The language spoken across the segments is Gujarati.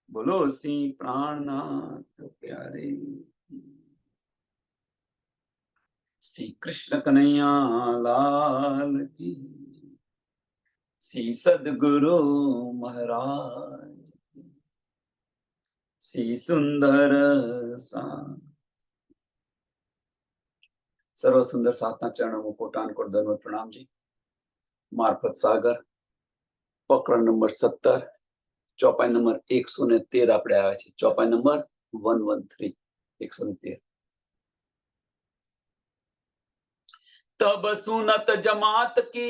बोलो सिंह प्राणनाथ प्यारे, श्री कृष्ण कन्हैया लाल की, श्री सदगुरु महाराज की, श्री सुंदर सा सर्व सुंदर साधना चरणों में कोटानकोट दंडवत प्रणाम जी। मार्फत सागर प्रकरण नंबर 17 ચોપાઈ નંબર 113 આપણે આવ્યા છે। ચોપાઈ નંબર 113 113। तब सुनत जमात की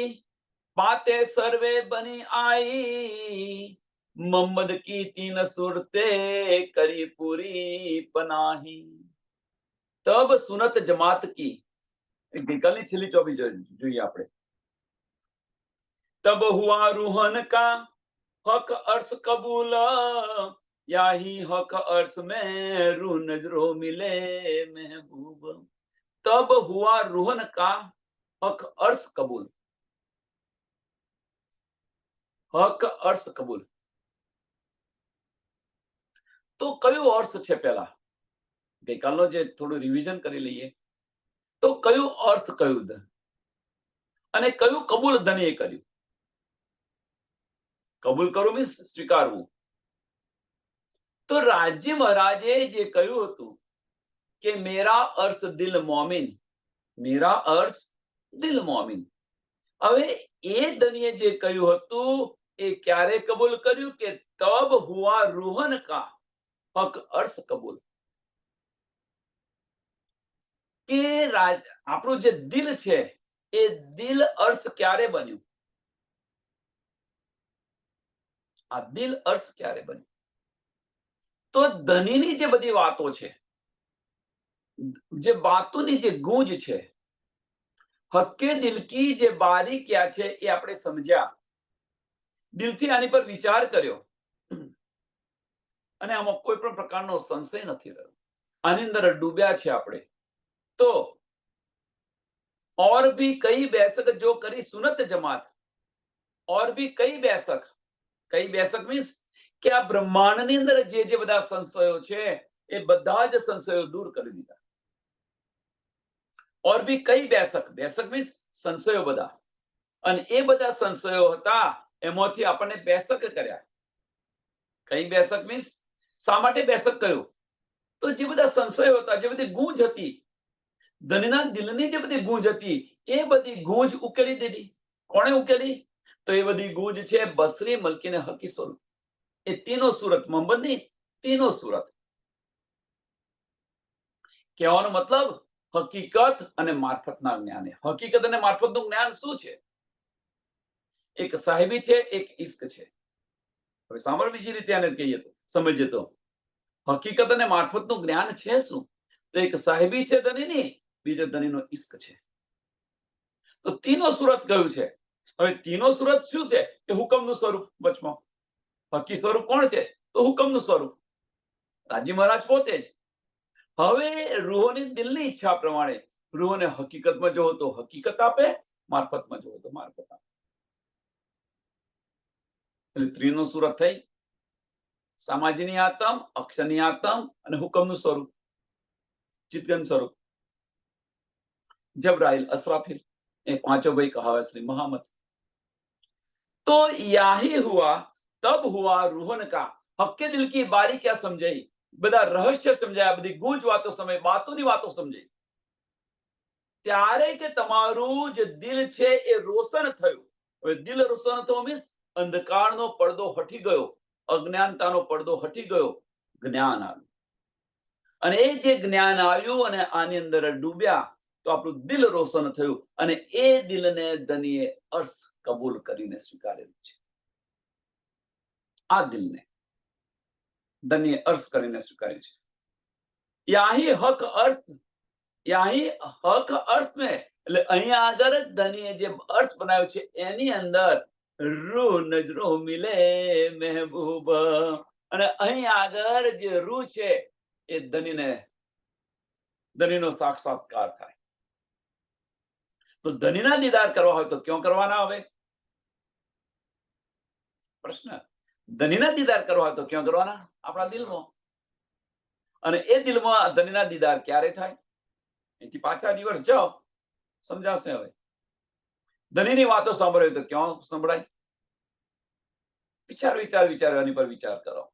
बातें सर्वे बनी आई, मोहम्मद की 3 सूरते करी पूरी पनाही। तब सुनत जमात की गईकालની છેલ્લી ચોપડી જોઈએ આપણે। तब हुआ रूहन का हक अर्श कबूल, याही हक अर्श में रूह नजरों मिले महबूब। तब हुआ रूहन का हक अर्श कबूल। हक अर्श कबूल तो કયો અર્થ છે? પહેલા ગઈકાલનો જે થોડું રિવિઝન કરી લઈએ તો કયું અર્થ કયું ધન અને કયું કબૂલ ધનીએ કર્યું। કબૂલ કરવું મીન્સ સ્વીકારવું। તો રાજી મહારાજે જે કહ્યું હતું કે મેરા અર્થ દિલ મોમિન, મેરા અર્થ દિલ મોમિન, હવે એ ધનીએ જે કહ્યું હતું એ ક્યારે કબૂલ કર્યું કે તબ હુઆ રૂહન કા હક અર્થ કબૂલ, કે આપણું જે દિલ છે એ દિલ અર્થ ક્યારે બન્યું? આ દિલ અર્થ ક્યારે બન્યું? તો ધનીની જે બધી વાતો છે, જે બાતોની જે ગૂંજ છે, હક્કે દિલ की જે બારીક્યા છે એ આપણે સમજ્યા, દિલથી આની પર વિચાર કર્યો અને આમાં કોઈ પણ પ્રકારનો સંશય નથી રહ્યો, આની અંદર ડૂબ્યા છે આપણે। તો और भी कई बैसक जो करी सुनत जमात, और भी कई बैसक मीन्स કે આ બ્રહ્માંડની અંદર જે જે બધા સંશયો છે એ બધા જ સંશયો દૂર કરી દીધા। और भी कई बैसक मीन्स સંશયો બધા, અને એ બધા સંશયો હતા એમાંથી આપણને બેસક કર્યા। કઈ બેસક મીન્સ શા માટે બેસક કહ્યું? તો જે બધા સંશયો હતા, જે બધી ગૂંજ હતી, ધનના દિલની જે બધી ગૂંજ હતી એ બધી ગૂંજ ઉકેલી દીધી। કોણે ઉકેલી? તો એ બધી ગૂંજ છે બસરી મલકીને હકી સ્વરૂપ, એ तीनों सूरत, मोहम्मदनी तीनों सूरत। કહેવાનો મતલબ હકીકત અને મારફતના જ્ઞાને। હકીકત અને મારફતનું જ્ઞાન શું છે? એક સાહેબી છે, એક ઇશ્ક છે। હવે સાંભળ, બીજી રીતે આને કહીએ તો સમજીએ તો હકીકત અને મારફતનું જ્ઞાન છે શું? તો એક સાહેબી છે ધનીની, બીજો ધનીનો ઇશ્ક છે। તો तीनों सूरत કહ્યું છે। હવે तीनों सूरत શું છે? કે હુકમનું સ્વરૂપ વચમાં। હકી સ્વરૂપ કોણ છે? તો હુકમનું સ્વરૂપ, રાજી મહારાજ પોતે જ। હવે રૂહોની દિલની ઈચ્છા પ્રમાણે રૂહોને હકીકતમાં જોવો તો હકીકત આપે, મારફતમાં જોવો તો મારફત આપે। એટલે ત્રિનો સુરત થઈ, સામાજિની આતમ, અક્ષરની આતમ અને હુકમનું સ્વરૂપ, ચિતગન સ્વરૂપ। જબરાઈલ, असराफिल, ये पांचों भाई कहावत श्री महामत। तो याही हुआ, तब हुआ रूहन का हक्के दिल की बारी क्या समझाई, બધા રહસ્ય સમજાયા, બધી ગૂંચ વાતો સમજાઈ, બાતોની વાતો સમજાઈ। ત્યારે કે તમારું જે દિલ છે એ રોશન થયું। હવે દિલ રોશન થયો મીન્સ અંધકારનો પડદો હટી ગયો, અજ્ઞાનતાનો પડદો હટી ગયો, જ્ઞાન આવ્યું। અને એ જે જ્ઞાન આવ્યું અને આની અંદર ડૂબ્યા તો આપણું દિલ રોશન થયું, અને એ દિલને ધનીએ અર્થ કબૂલ કરીને સ્વીકારેલું છે। આ દિલને ધનીએ અર્થ કરીને સ્વીકાર્યું છે। યાહી હક અર્થ, યાહી હક અર્થ में, એટલે અહીંયા આગળ ધનીએ જે અર્થ બનાવ્યો છે એની અંદર રૂહ નજરો મિલે મહેબૂબ, અને અહીં આગળ જે રૂહ છે એ ધનીનો સાક્ષાત્કાર થાય। તો ધનીના દીદાર કરવા હોય તો ક્यों કરવાના? હવે પ્રશ્ન, ધનીના દીદાર કરવા હોય તો ક્યાં કરવાના? આપણા દિલમાં. અને એ દિલમાં ધનીના દીદાર ક્યારે થાય? એથી પાછા દિવસ જાઓ, સમજાશે. હવે ધનીની વાતો સાંભળે તો ક્યાં સંભળાય? વિચારવાની પર વિચાર કરો.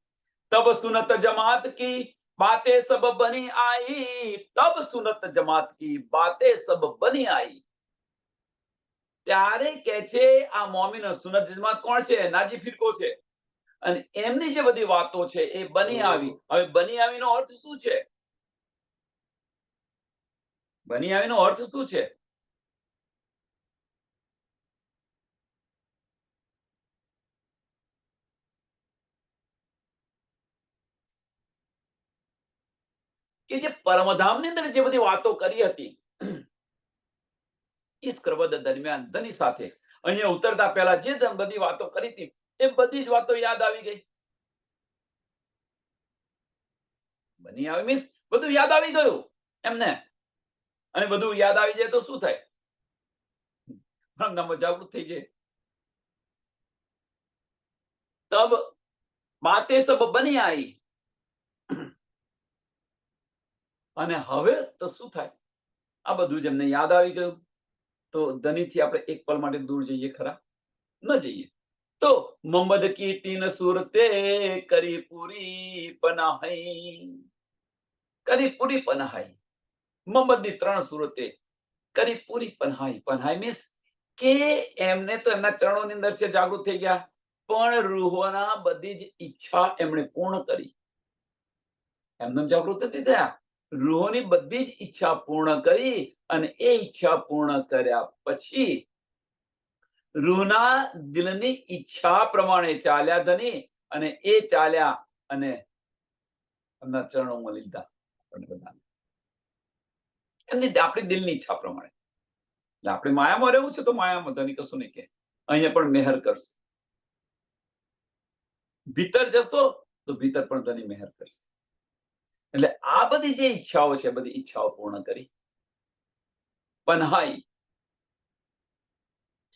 तब सुनत जमात की बातें सब बनी आई, तब सुनत जमात की बातें सब बनी आई. ત્યારે કે છે આ મોમીનો સુનત જમાત કોણ છે? નાજી ફિરકો છે. અને એમની જે બધી વાતો છે એ બની આવી. હવે બની આવીનો અર્થ શું છે? બની આવીનો અર્થ શું છે? કે જે પરમધામની અંદર જે બધી વાતો કરી હતી ઈશ્કરવદ દરમિયાન ધની સાથે અહીંયા ઉતરતા પહેલા જે બધી વાતો કરી હતી એ બધી જ વાતો યાદ આવી ગઈ. બની આવી મીન્સ બધું યાદ આવી ગયું એમને. અને બધું યાદ આવી જાય તો શું થાય? અંગમાં જાગૃત થઈ જાય. તબ બાતે સબ બની આવી. અને હવે તો શું થાય? આ બધું જ એમને યાદ આવી ગયું. તો ધનીથી આપણે એક પલ માટે દૂર જઈએ ખરા? ન જઈએ. તો મોહમ્મદ કી તીન સુરતે કરી પૂરી પનાહી. કરી પૂરી પનાહી. મોહમ્મદની 3 સુરતે કરી પૂરી પનાહી. પનાહી મીન્સ કે એમને તો એમના ચરણોની અંદર છે જાગૃત થઈ ગયા, પણ રૂહોના બધી જ ઈચ્છા એમણે પૂર્ણ કરી. એમને જાગૃત નથી થયા, રૂહોની બધી જ ઈચ્છા પૂર્ણ કરી. અને એ ઈચ્છા પૂર્ણ કર્યા પછી રૂહના દિલની ઈચ્છા પ્રમાણે ચાલ્યા ધની. અને એ ચાલ્યા અને એમના ચરણોમાં લીધા એમની આપણી દિલની ઈચ્છા પ્રમાણે. એટલે આપણે માયામાં રહેવું છે તો માયામાં ધની કશું નહીં કે અહીંયા પણ મેહર કરશે. ભીતર જશો તો ભીતર પણ ધની મેહર કરશે. એટલે આ બધી જે ઈચ્છાઓ છે બધી ઈચ્છાઓ પૂર્ણ કરી. પનહાઈ,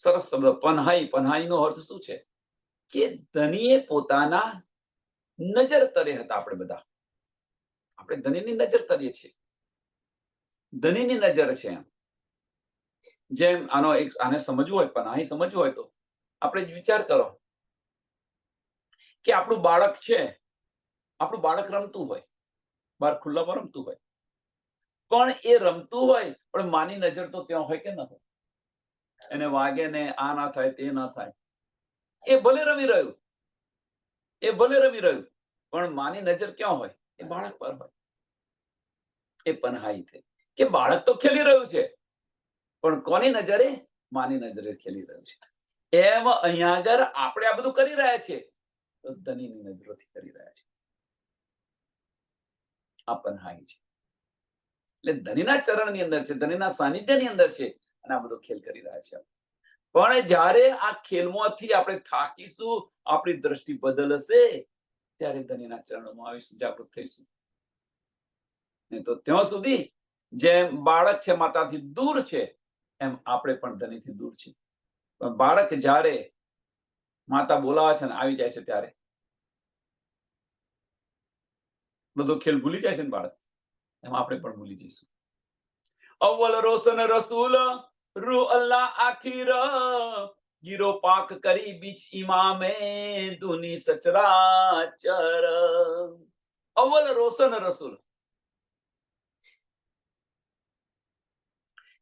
સરસ શબ્દ પનહાઈ. પનહાઈ નો અર્થ શું છે? કે ધનીએ પોતાના નજર તરે હતા. આપણે ધનીની નજર તરીએ છીએ. ધનીની નજર છે એમ. જેમ આને સમજવું હોય, પનાહી સમજવું હોય તો આપણે જ વિચાર કરો કે આપણું બાળક છે, આપણું બાળક રમતું હોય, બહાર ખુલ્લામાં રમતું હોય, પણ એ રમતું હોય પણ માની નજર તો ત્યાં હોય કે ન હોય? એને વાગે ને આ ના થાય તે ના થાય. એ ભલે રમી રહ્યું, પણ માની નજર ક્યાં હોય? એ બાળક પર હોય. એ પનહાઈ છે કે બાળક તો ખેલી રહ્યું છે પણ કોની નજરે? માની નજરે ખેલી રહ્યું છે. એમ અહીંયા આગળ આપણે આ બધું કરી રહ્યા છીએ તો ધનીની નજરોથી કરી રહ્યા છીએ. આ પનહાઈ છે. એટલે ધનીના ચરણની અંદર છે, ધનીના સાનિધ્યની અંદર છે અને આ બધો ખેલ કરી રહ્યા છે. પણ જ્યારે આ ખેલમાંથી આપણે થાકીશું, આપણી દ્રષ્ટિ બદલશે, ત્યારે ધનીના ચરણોમાં આવીશું, જાગૃત થઈશું. નહીં તો ત્યાં સુધી જેમ બાળક છે માતાથી દૂર છે એમ આપણે પણ ધનીથી દૂર છીએ. પણ બાળક જ્યારે માતા બોલાવે છે ને આવી જાય છે ત્યારે બધો ખેલ ભૂલી જાય છે ને બાળક, એમ આપણે પણ ભૂલી જઈશું. અવ્વલ રોશન રસૂલ રૂ અલ્લાહ આખીર ગીરો પાક કરી બીચ ઇમામે દુની સચરાચર. અવ્વલ રોશન રસૂલ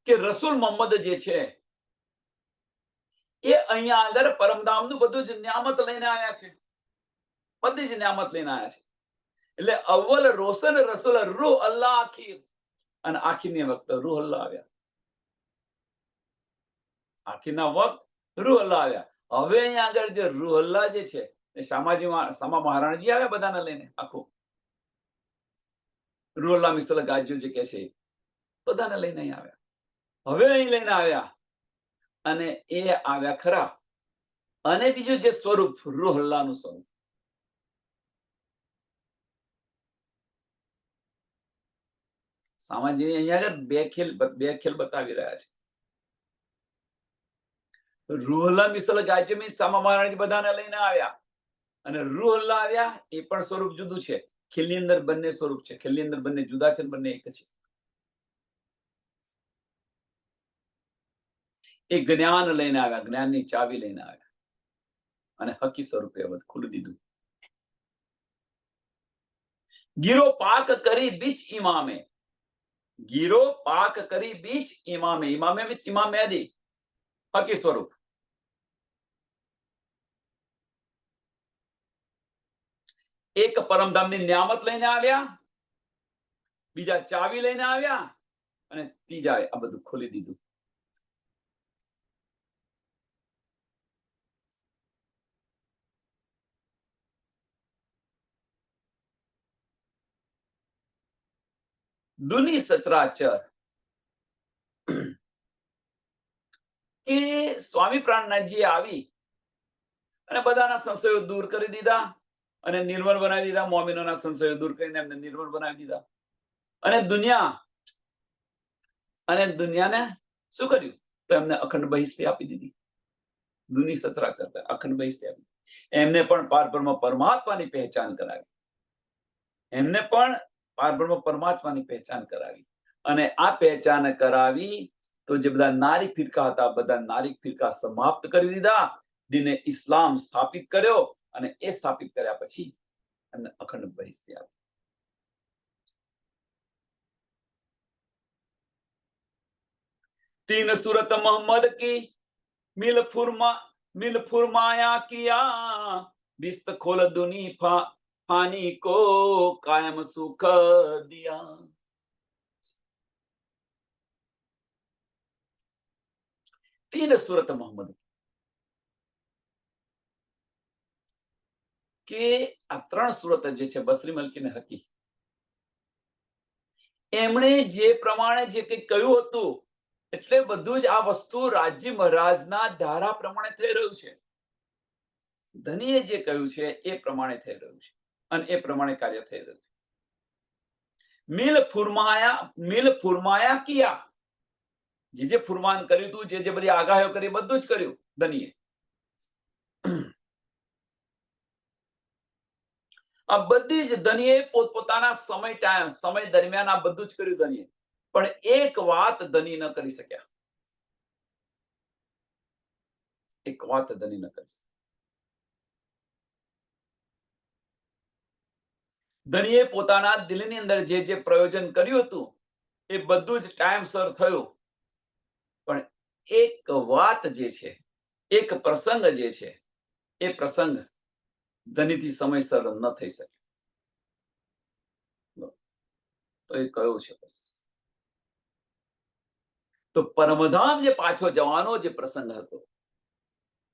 કે રસૂલ મોહમ્મદ જે છે એ અહીંયા આગળ પરમધામનું બધું જ નિયામત લઈને આવ્યા છે. બધી જ નિયામત લઈને આવ્યા છે. એટલે અવ્વલ રોશન રસૂલ રૂહ અલ્લાહ આખીર. અને આખીરની વખત રૂહ અલ્લાહ આવ્યા. આખીરના વખત રૂહ અલ્લાહ આવ્યા. હવે અહીંયા આગળ જે રૂહ અલ્લાહ જે છે એ શામા મહારાણજી આવ્યા બધાને લઈને. આખું રૂહ અલ્લાહ મિસલ ગાજ્યું જે કે છે બધાને લઈને અહીં આવ્યા. હવે અહીં લઈને આવ્યા અને એ આવ્યા ખરા. અને બીજું જે સ્વરૂપ રૂહ અલ્લાહનું સ્વરૂપ, સામાજી અહીંયા આગળ બે ખેલ બતાવી રહ્યા છે. રૂહ અલ્લાહ મિસલ ગાજ્યું મીન્સ શામા મહારાણજી બધાને લઈને આવ્યા અને રૂહ અલ્લાહ આવ્યા, એ પણ સ્વરૂપ જુદું છે. ખીલની અંદર બંને સ્વરૂપ છે, ખીલની અંદર બંને જુદા છે, બંને એક છે. એ જ્ઞાન લઈને આવ્યા, જ્ઞાનની ચાવી લઈને આવ્યા અને હકી સ્વરૂપે હવે ખુલી દીધું. ગીરો પાક કરી બીચ ઇમામે, ગીરો પાક કરી બીચ ઇમામે, ઇમામે મીન્સ ઇમામ મહેદી, હકી સ્વરૂપ. એક પરમધામની નિયામત લઈને આવ્યા, બીજા ચાવી લઈને આવ્યા અને ત્રીજા આ બધું ખોલી દીધું. દુની સચરાચર કે સ્વામી પ્રાણનાથજી આવી અને બધાના સંશયો દૂર કરી દીધા અને નિર્મળ બનાવી દીધા. મોમિનોના સંશયો દૂર કરીને એમને નિર્મળ બનાવી દીધા. અને દુનિયાને શું કર્યું? તો એમને અખંડ બહિષ્ઠી આપી દીધી. દુની સચરાચર અખંડ બહિષ્ઠી આપી. એમને પણ પારબ્રહ્મ પરમાત્માની પહેચાન કરાવી. એમને પણ પારબ્રહ્મ પરમાત્માની પહેચાન કરાવી. અને આ પહેચાન કરાવી તો જે બધા નારી ફિરકા હતા, બધા નારી ફિરકા સમાપ્ત કરી દીધા. દીને ઇસ્લામ સ્થાપિત કર્યો અને એ સ્થાપિત કર્યા પછી એમને અખંડ બહિષ્ઠી આપી. तीन सूरत मोहम्मद की मिल फुरमाया किया, बिस्त खोल दुनी फानी को कायम सुख दिया. तीन सूरत मोहम्मद કે આ ત્રણ સુરત જે છે બસરી મલકી ને હકી, એમણે જે પ્રમાણે જે કંઈ કહ્યું હતું એટલે બધું જ આ વસ્તુ રાજી મહારાજના ધારા પ્રમાણે થઈ રહ્યું છે. ધનીએ જે કહ્યું છે એ પ્રમાણે થઈ રહ્યું છે અને એ પ્રમાણે કાર્ય થઈ રહ્યું છે. મિલ ફુરમાયા કિયા, જે ફુરમાન કર્યું હતું, જે બધી આગાહીઓ કરી, બધું જ કર્યું ધનીએ. આ બધી જ ધનીએ પોતપોતાના સમય દરમિયાન આ બધું જ કર્યું ધનીએ. પણ એક વાત ધની ન કરી શક્યા. એક વાત ધની ન કરી શક્યા. ધનીએ પોતાના દિલની અંદર જે પ્રયોજન કર્યું હતું એ બધું જ ટાઈમસર થયું. પણ એક વાત જે છે, એક પ્રસંગ જે છે, એ પ્રસંગ ધનીથી સમયસર ન થઈ શકે. તો એ કયો છે? તો પરમધામ જે પાછો જવાનો જે પ્રસંગ હતો,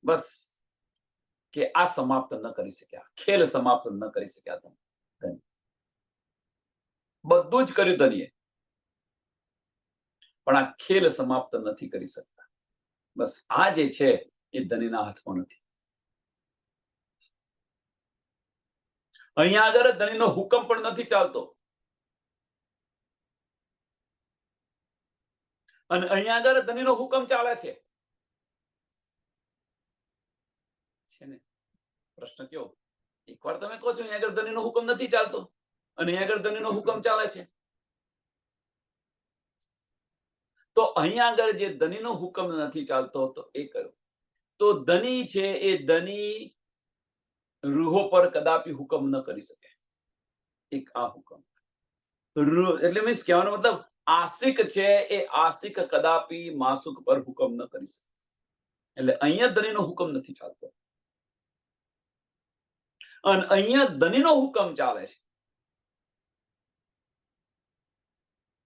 બસ કે આ સમાપ્ત ન કરી શક્યા, ખેલ સમાપ્ત ન કરી શક્યા. બધું જ કર્યું ધનીએ, પણ આ ખેલ સમાપ્ત નથી કરી શકતા. બસ આ જે છે એ ધનીના હાથમાં નથી. અહીંયા આગળ ધનીનો હુકમ પણ નથી ચાલતો. અને અહીંયા આગળ ધનીનો હુકમ ચાલે છે. પ્રશ્ન કયો? એકવાર તમે કહો છો અહીંયા આગળ ધનીનો હુકમ નથી ચાલતો અને અહીંયા આગળ ધનીનો હુકમ ચાલે છે. તો અહીંયા આગળ જે ધનીનો હુકમ નથી ચાલતો તો એ કયો? તો ધની છે એ ધની રૂહો પર કદાપી હુકમ ન કરી શકે. એક આ હુકમ એટલે મીન્સ કહેવાનો મતલબ આશિક છે એ આશિક કદાપી માસુક પર હુકમ ન કરી શકે. એટલે અહીંયા ધનીનો હુકમ નથી ચાલતો અને અહીંયા ધનીનો હુકમ ચાલે છે.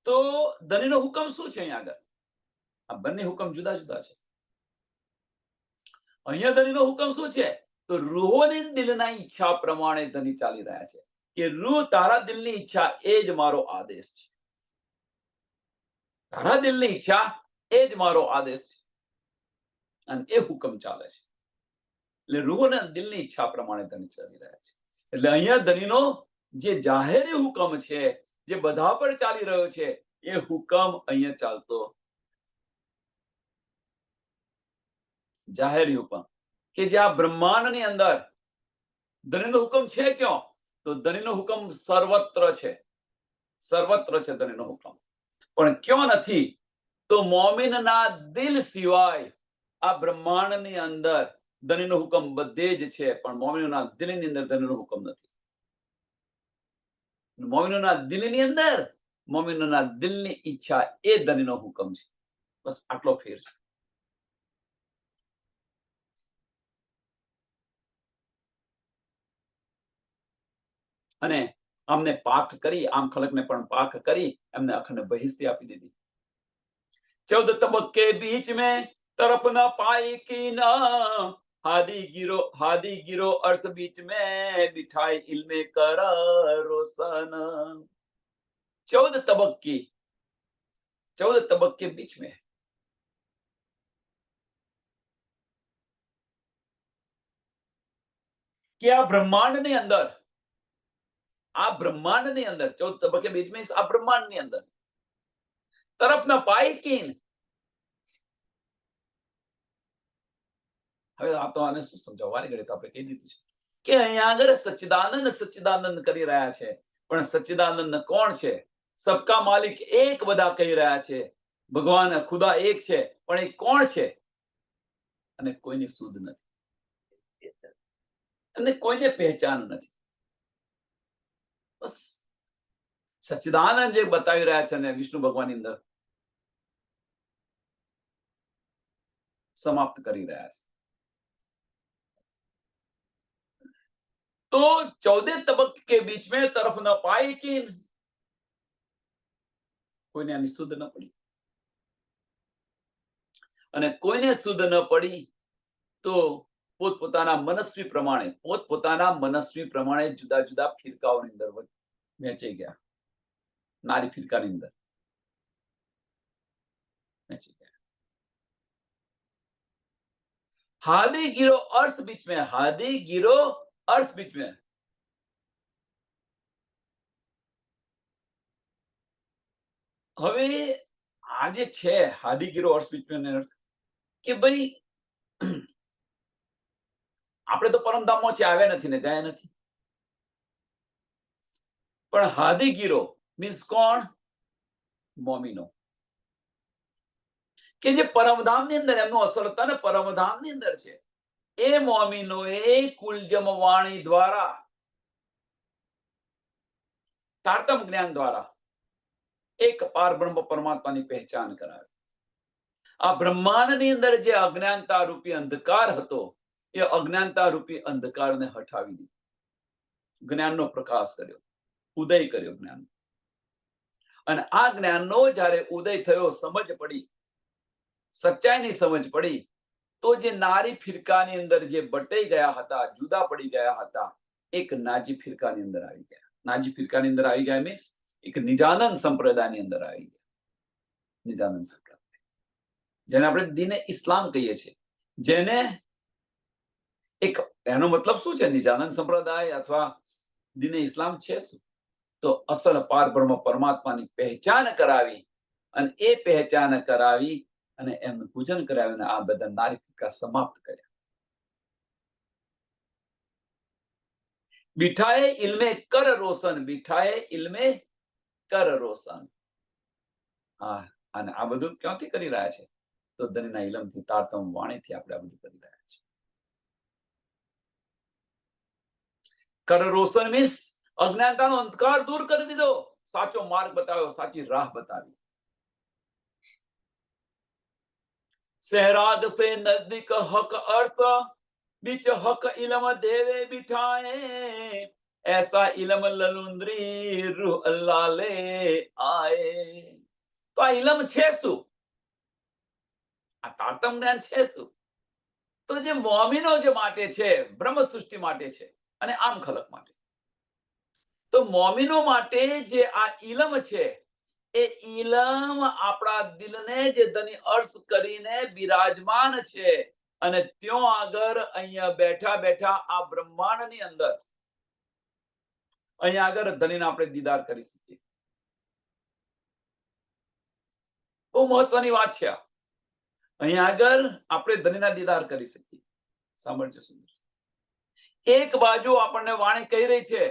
તો ધનીનો હુકમ શું છે? અહીંયા આગળ આ બંને હુકમ જુદા જુદા છે. અહીંયા ધનીનો હુકમ શું છે? તો રૂહોની દિલના ઈચ્છા પ્રમાણે ધની ચાલી રહ્યા છે કે રૂહ તારા દિલની ઈચ્છા એ જ મારો આદેશ છે. તારા દિલની ઈચ્છા એ જ મારો આદેશ છે અને એ હુકમ ચાલે છે. એટલે રૂહોના દિલની ઈચ્છા પ્રમાણે ધની ચાલી રહ્યા છે. એટલે અહીંયા ધનીનો જે જાહેરી હુકમ છે, જે બધા પર ચાલી રહ્યો છે, એ હુકમ અહીંયા ચાલતો જાહેરી હુકમ કે જે આ બ્રહ્માંડની અંદર ધણીનો હુકમ છે ક્યાં? તો ધણીનો હુકમ સર્વત્ર છે. સર્વત્ર છે ધણીનો હુકમ. પણ ક્યાં નથી? તો મોમિનના દિલ સિવાય આ બ્રહ્માંડની અંદર ધણીનો હુકમ બધે જ છે, પણ મોમિનોના દિલની અંદર ધણીનો હુકમ નથી. મોમિનોના દિલની અંદર મોમિનોના દિલની ઈચ્છા એ ધણીનો હુકમ છે. બસ આટલો ફેર છે. અને અમને પાક કરી, આમ ખલકને પણ પાક કરી, એમને અખંડ બહિષ્ટી આપી દીધી. 14 તબક્કે બીચ में तरफ न पाई की ना, हादी गिरो अर्श बीच में बिठाई इल्मे कर रोशन. 14 तबक्के बीच में कि આ બ્રહ્માંડની અંદર 14 તબક્કે બીચ में આ બ્રહ્માંડની અંદર તરફ ન પાઈ કીન. હવે આ તો આને શું સમજાવવાની ઘડી તો આપણે કહી દીધું છે કે અહીંયા આગળ સચ્ચિદાનંદ કરી રહ્યા છે, પણ સચ્ચિદાનંદ કોણ છે? સબકા માલિક એક બધા કહી રહ્યા છે. ભગવાન ખુદા એક છે, પણ એ કોણ છે? અને કોઈની સુધ નથી અને કોઈને પહેચાન નથી. બસ સચ્ચિદાનંદ જે બતાવી રહ્યા છે ને વિષ્ણુ ભગવાનની અંદર સમાપ્ત કરી રહ્યા છે. तो 14 तबक्के के बीच में तरफ न पाई कि કોઈને આની સુધ ન પડી, અને કોઈને સુધ ન પડી તો પોતપોતાના મનસ્વી પ્રમાણે જુદા જુદા ફિરકાઓની અંદર વહેંચાઈ ગયા. નારી ફિરકાની અંદર વહેંચાઈ ગયા. हादी गिरो अर्थ बीच में, हादी गिरो अर्थ बीच में. હવે આ જે છે હાદી ગીરો અર્થ બીચ में અર્થ કે ભાઈ આપણે તો પરમધામમાં છે, આવ્યા નથી ને ગયા નથી, પણ હાદી ગીરો મીન્સ કોણ? મોમિનો, કે જે પરમધામની અંદર એમનું અસલ તન પરમધામની અંદર છે. એ મોમિનોએ કુલજમ વાણી દ્વારા, તારતમ જ્ઞાન દ્વારા એક પારબ્રહ્મ પરમાત્માની પહેચાન કરાવી. આ બ્રહ્માંડની અંદર જે અજ્ઞાનતા રૂપી અંધકાર હતો, એ અજ્ઞાનતા રૂપી અંધકારને હટાવી દીધો. જ્ઞાનનો પ્રકાશ કર્યો, ઉદય કર્યો જ્ઞાન. અને આ જ્ઞાનનો જ્યારે ઉદય થયો, સમજ પડી, સચ્ચાઈની સમજ પડી, તો જે નારી ફિરકાની અંદર જે બટાઈ ગયા હતા, જુદા પડી ગયા હતા, એક નાજી ફિરકાની અંદર આવી ગયા. નાજી ફિરકાની અંદર આવી ગયા મીન્સ એક નિજાનંદ સંપ્રદાયની અંદર આવી ગયા. નિજાનંદ સંપ્રદાય, જેને આપણે દીને ઇસ્લામ કહીએ છીએ, જેને એક એનો મતલબ શું છે? નિજાનંદ સંપ્રદાય અથવા દીને ઇસ્લામ છે શું? તો અસલ પારબ્રહ્મ પરમાત્માની પહેચાન કરાવી, અને એ પહેચાન કરાવી અને એમનું પૂજન કરાવ્યું, આ બધા નારી ફિરકા સમાપ્ત કર્યા. બિઠાએ ઇલ્મે કર રોશન, બિઠાએ ઇલ્મે કર રોશન. અને આ બધું ક્યાંથી કરી રહ્યા છે? તો ધનના ઇલમથી, તારતમ વાણીથી આપણે આ બધું કરી રહ્યા છીએ. કર રોશન મીન્સ અજ્ઞાનતાનો અંધકાર દૂર કરી દીધો, સાચો માર્ગ બતાવ્યો, સાચી રાહ બતાવી. सहराग से नजदीक हक अर्थ बीच हक इलम देवे बिठाए, ऐसा इलम ललुंद्री रूह अल्लाह ले आए. તો આ ઇલમ છે શું? આ તારતમ જ્ઞાન છે શું? તો જે મોમિનો જે માટે છે, બ્રહ્મ સૃષ્ટિ માટે છે, અને આમ ખલક માટે. તો મોમિનો માટે જે આ ઇલમ છે, એ ઇલમ આપણા દિલને જે ધની અર્શ કરીને બિરાજમાન છે, અને ત્યાં આગળ અહીંયા બેઠા બેઠા આ બ્રહ્માંડની અંદર અહીંયા આગળ ધનીને આપણે દીદાર કરી શકીએ. બહુ મહત્વની વાત છે. અહીંયા આગળ આપણે ધનીના દીદાર કરી શકીએ. સાંભળજો સુંદર. એક બાજુ આપણને વાણી કહી રહી છે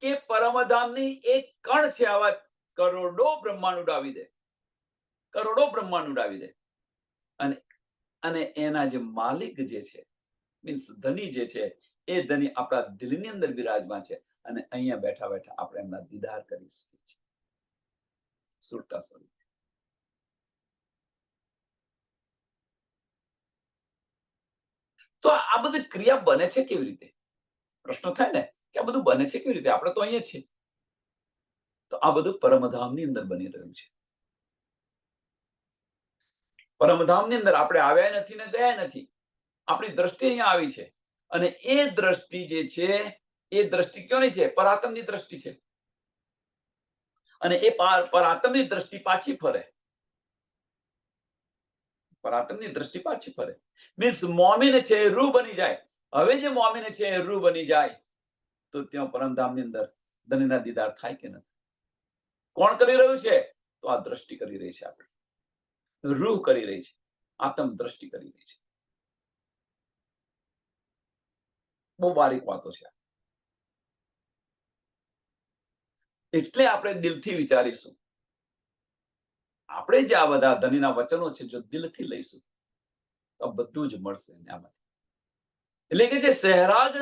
કે પરમધામની એક કણ છે, આવા કરોડો બ્રહ્માંડ ઉડાવી દે, કરોડો બ્રહ્માંડ ઉડાવી દે. અને અને એના જે માલિક જે છે, મીન્સ ધની જે છે, એ ધની આપણા દિલની અંદર બિરાજમાન છે. અને અહીંયા બેઠા બેઠા આપણે એમના દીદાર કરી શકીએ છીએ સુરતા સ્વરૂપ. તો આ બધી ક્રિયા બને છે કેવી રીતે? પ્રશ્ન થાય ને કે આ બધું બને છે કેવી રીતે? આપણે તો અહીંયા છીએ. તો આ બધું પરમધામની અંદર બની રહ્યું છે. પરમધામની અંદર આપણે આવ્યા નથી ને ગયા નથી. આપણી દ્રષ્ટિ અહીંયા આવી છે. અને એ દ્રષ્ટિ જે છે, એ દ્રષ્ટિ ક્યોની છે? પરાત્મની દ્રષ્ટિ છે. અને એ પરાત્મની દ્રષ્ટિ પાછી ફરે. પરાત્મની દ્રષ્ટિ પાછી ફરે. મીન્સ મોમીન છે એ રૂ બની જાય. હવે જે મોમીન છે એ રૂ બની જાય તો ત્યાં પરમધામની અંદર ધનીના દીદાર થાય કે નથી? કોણ કરી રહ્યું છે? તો આ દ્રષ્ટિ કરી રહી છે. આપણે રૂહ કરી રહી છે, આત્મ દ્રષ્ટિ કરી રહી છે. બહુ બારીક વાતો છે. એટલે આપણે દિલથી વિચારીશું. આપણે જે આ બધા ધનીના વચનો છે, જો દિલથી લઈશું તો બધું જ મળશે એનામાંથી. એટલે કે જે સહેરાગ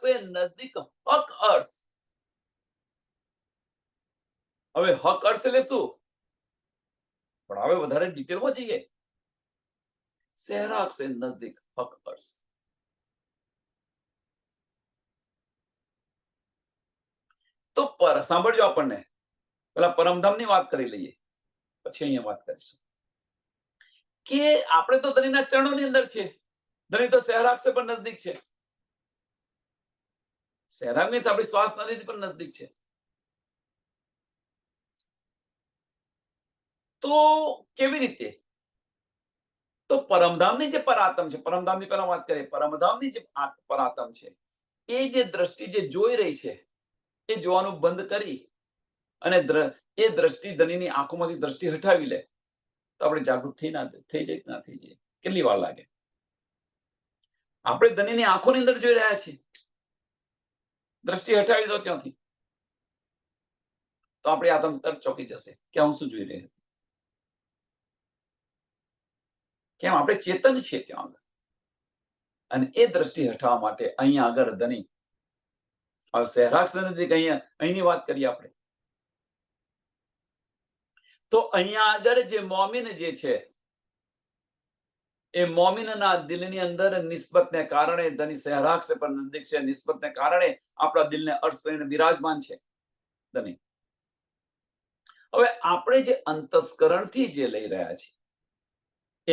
સે નજદીક હક અર્થ. હવે હક અર્થ એટલે શું? પણ હવે વધારે ડિટેલમાં જઈએ. સહેરાગ સે નજદીક હક અર્થ. તો સાંભળજો, આપણને પેલા પરમધામની વાત કરી લઈએ, પછી અહીંયા વાત કરીશું કે આપણે તો ધનીના ચરણોની અંદર છે. ધની તો સહેરાગ સે પણ નજદીક છે. સહેરાગ મીન્સ આપણી શ્વાસ નદીથી પણ નજદીક છે. તો કેવી રીતે? તો પરમધામની જે પરાત્મ છે, પરમધામની પહેલા વાત કરીએ, પરમધામની જે પરાત્મ છે, એ જે દ્રષ્ટિ જે જોઈ રહી છે, એ જોવાનું બંધ કરી અને એ દ્રષ્ટિ ધનીની આંખોમાંથી દ્રષ્ટિ હટાવી લે તો આપણે જાગૃત થઈ જાય ના થઈ જાય? કેટલી વાર લાગે? આપણે ધનીની આંખોની અંદર જોઈ રહ્યા છીએ, દ્રષ્ટિ હટાવી દો ત્યાંથી તો આપણી આત્મ તરત ચોકી જશે કે હું શું જોઈ રહ્યો. કેમ? આપણે ચેતન છીએ ત્યાં આગળ. અને એ દ્રષ્ટિ હટાવવા માટે અહીંયા આગળ ધની, હવે સહેરાગ નજીક અહીંની વાત કરીએ આપણે, તો અહીંયા આગળ જે મોમીન જે છે, એ મોમીનના દિલની અંદર નિસ્બતને કારણે ધની સહેરાગ સે પણ નજદીક છે. નિસ્બતને કારણે આપણા દિલને અર્થ કરીને બિરાજમાન છે ધની. હવે આપણે જે અંતસ્કરણથી જે લઈ રહ્યા છીએ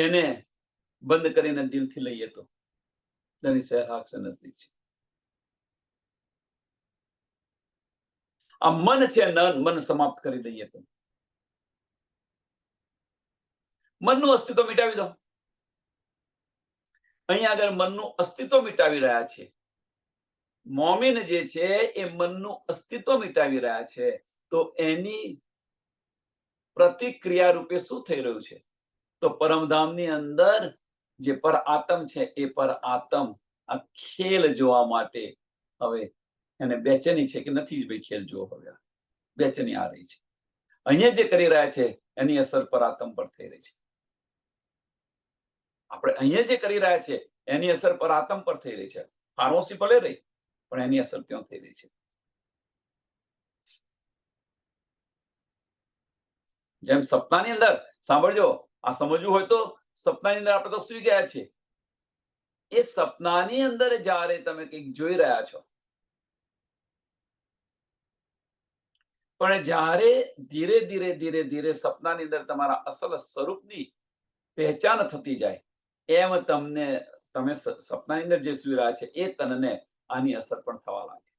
એને બંધ કરીને દિલથી લઈએ તો ધની સહેરાગ સે નજદીક છે. આ મન છે, મન સમાપ્ત કરી દઈએ તો મનનું અસ્તિત્વ મિટાવી દો. અહીંયા આગળ મનનું અસ્તિત્વ મિટાવી રહ્યા છે. મોમીન જે છે એ મનનું અસ્તિત્વ મિટાવી રહ્યા છે. તો એની પ્રતિક્રિયા રૂપે શું થઈ રહ્યું છે? તો પરમધામની અંદર જે પર આત્મ છે, એ પર આત્મ આ ખેલ જોવા માટે હવે એને બેચેની છે કે નથી ભાઈ ખેલ જોવો. હવે બેચેની આ રહી છે. અહીંયા જે કરી રહ્યા છે એની અસર પર આત્મ પર થઈ રહી છે. આપણે અહીંયા જે કરી રહ્યા છે એની અસર પર આત્મ પર થઈ રહી છે. ફાર્મસી ભલે રહી પણ એની અસર ત્યાં થઈ રહી છે. જેમ સપનાની અંદર, સાંભળજો, આ સમજવું હોય તો સપનાની અંદર આપણે તો સુઈ ગયા છીએ. એ સપનાની અંદર જ્યારે તમે કંઈક જોઈ રહ્યા છો, પણ જ્યારે ધીરે ધીરે ધીરે ધીરે સપનાની અંદર તમારા અસલ સ્વરૂપની પહેચાન થતી જાય, એમ તમે સપનાની અંદર જે સુઈ રહ્યા છે એ તનને આની અસર પણ થવા લાગે.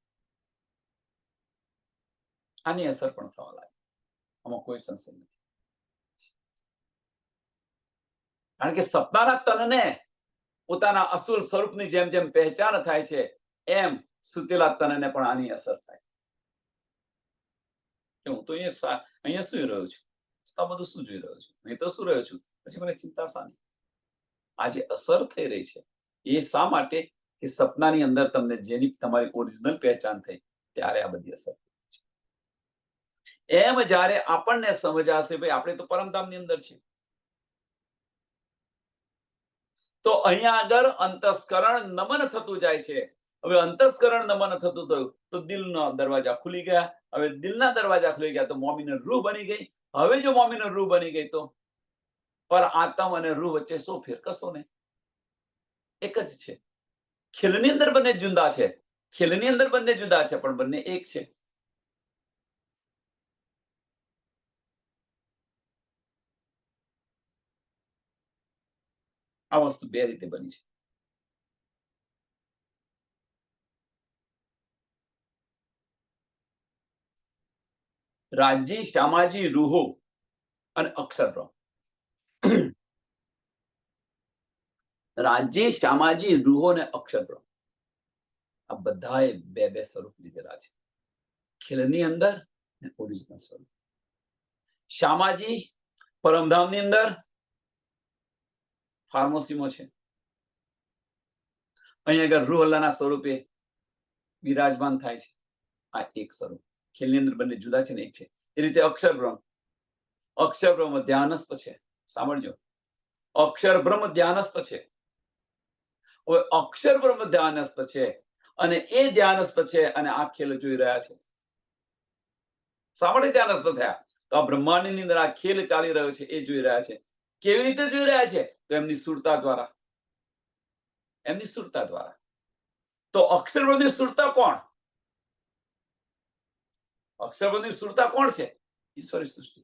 આની અસર પણ થવા લાગે. આમાં કોઈ સંશય નથી. કારણ કે સપનાના તનને પોતાના અસુર સ્વરૂપની જેમ જેમ પહેચાન થાય છે એમ સુતેલા તનને પણ આની અસર થાય. હું તો અહીંયા સુઈ રહ્યો છું, આ બધું શું જોઈ રહ્યો છું? અહીં તો શું રહ્યો છું, પછી મને ચિંતા શાની? આ જે અસર થઈ રહી છે એ શા માટે? કે સપનાની અંદર તમને જેની તમારી ઓરિજિનલ પહેચાન થઈ ત્યારે આ બધી અસર થઈ છે. એમ જ્યારે આપણને સમજાશે ભાઈ આપણે તો પરમધામની અંદર છે, તો અહીંયા આગળ અંતસ્કરણ નમન થતું જાય છે. હવે અંતસ્કરણ નમન થતું થયું તો દિલના દરવાજા ખુલી ગયા. હવે દિલના દરવાજા ખુલી ગયા તો મોમીન રૂહ બની ગઈ. હવે જો મોમીન રૂહ બની ગઈ તો પર આત્મ અને રૂહ વચ્ચે શું ફેર? કશો નહીં, એક જ છે. ખીલની અંદર બંને જુદા છે, ખીલની અંદર બંને જુદા છે, પણ બંને એક છે. આ વસ્તુ બે રીતે બની છે. રાજ્ય શ્યામાજી રૂહો અને અક્ષરબ્રહ્મ. રાજ્ય શ્યામાજી રૂહો અને અક્ષરબ્રહ્મ આ બધાએ બે બે સ્વરૂપ લીધેલા છે. ખીલની અંદર અને ઓરિજિનલ સ્વરૂપ. શ્યામાજી પરમધામની અંદર ફાર્મસીમાં છે. અહીંયા આગળ રૂહ અલ્લાહના સ્વરૂપે વિરાજમાન થાય છે. આ એક સ્વરૂપ. ખીલની અંદર બંને જુદા છે ને એક છે. એ રીતે અક્ષરબ્રહ્મ, અક્ષરબ્રહ્મ ધ્યાનસ્થ છે. સાંભળજો, અક્ષરબ્રહ્મ ધ્યાનસ્થ છે. હવે અક્ષરબ્રહ્મ ધ્યાનસ્થ છે અને એ ધ્યાનસ્થ છે અને આ ખેલ જોઈ રહ્યા છે. શા માટે ધ્યાનસ્થ થયા? તો આ બ્રહ્માંડની અંદર આ ખેલ ચાલી રહ્યો છે એ જોઈ રહ્યા છે. કેવી રીતે જોઈ રહ્યા છે? તો એમની સુરતા દ્વારા, એમની સુરતા દ્વારા. તો અક્ષરબ્રહ્મની સુરતા કોણ? અક્ષરબ્રહ્મની સુરતા કોણ છે? ઈશ્વરી સૃષ્ટિ.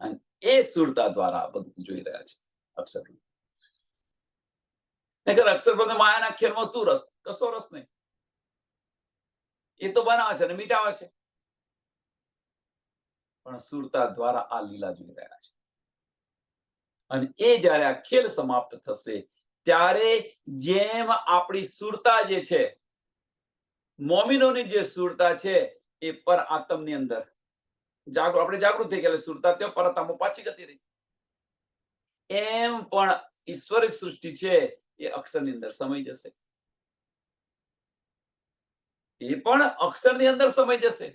અને એ સુરતા દ્વારા બધું જોઈ રહ્યા છે અક્ષરબ્રહ્મ. નહીંતર અક્ષરબ્રહ્મ માયાના ખેલમાં શું રસ? કશો રસ નહીં. એ તો બનાવે છે અને મીટાવે છે, પણ સુરતા દ્વારા આ લીલા જોઈ રહ્યા છે. અને એ જ્યારે આ ખેલ સમાપ્ત થશે ત્યારે જેમ આપણી સુરતા જે છે, મોમિનોની જે સુરતા છે એ પર આત્મની અંદર આપણે જાગૃત થઈ ગયા, સુરતા ત્યાં પરતામો પાછી ગતી રહી. એમ પણ ઈશ્વરી સૃષ્ટિ છે એ અક્ષરની અંદર સમાઈ જશે. એ પણ અક્ષરની અંદર સમાઈ જશે.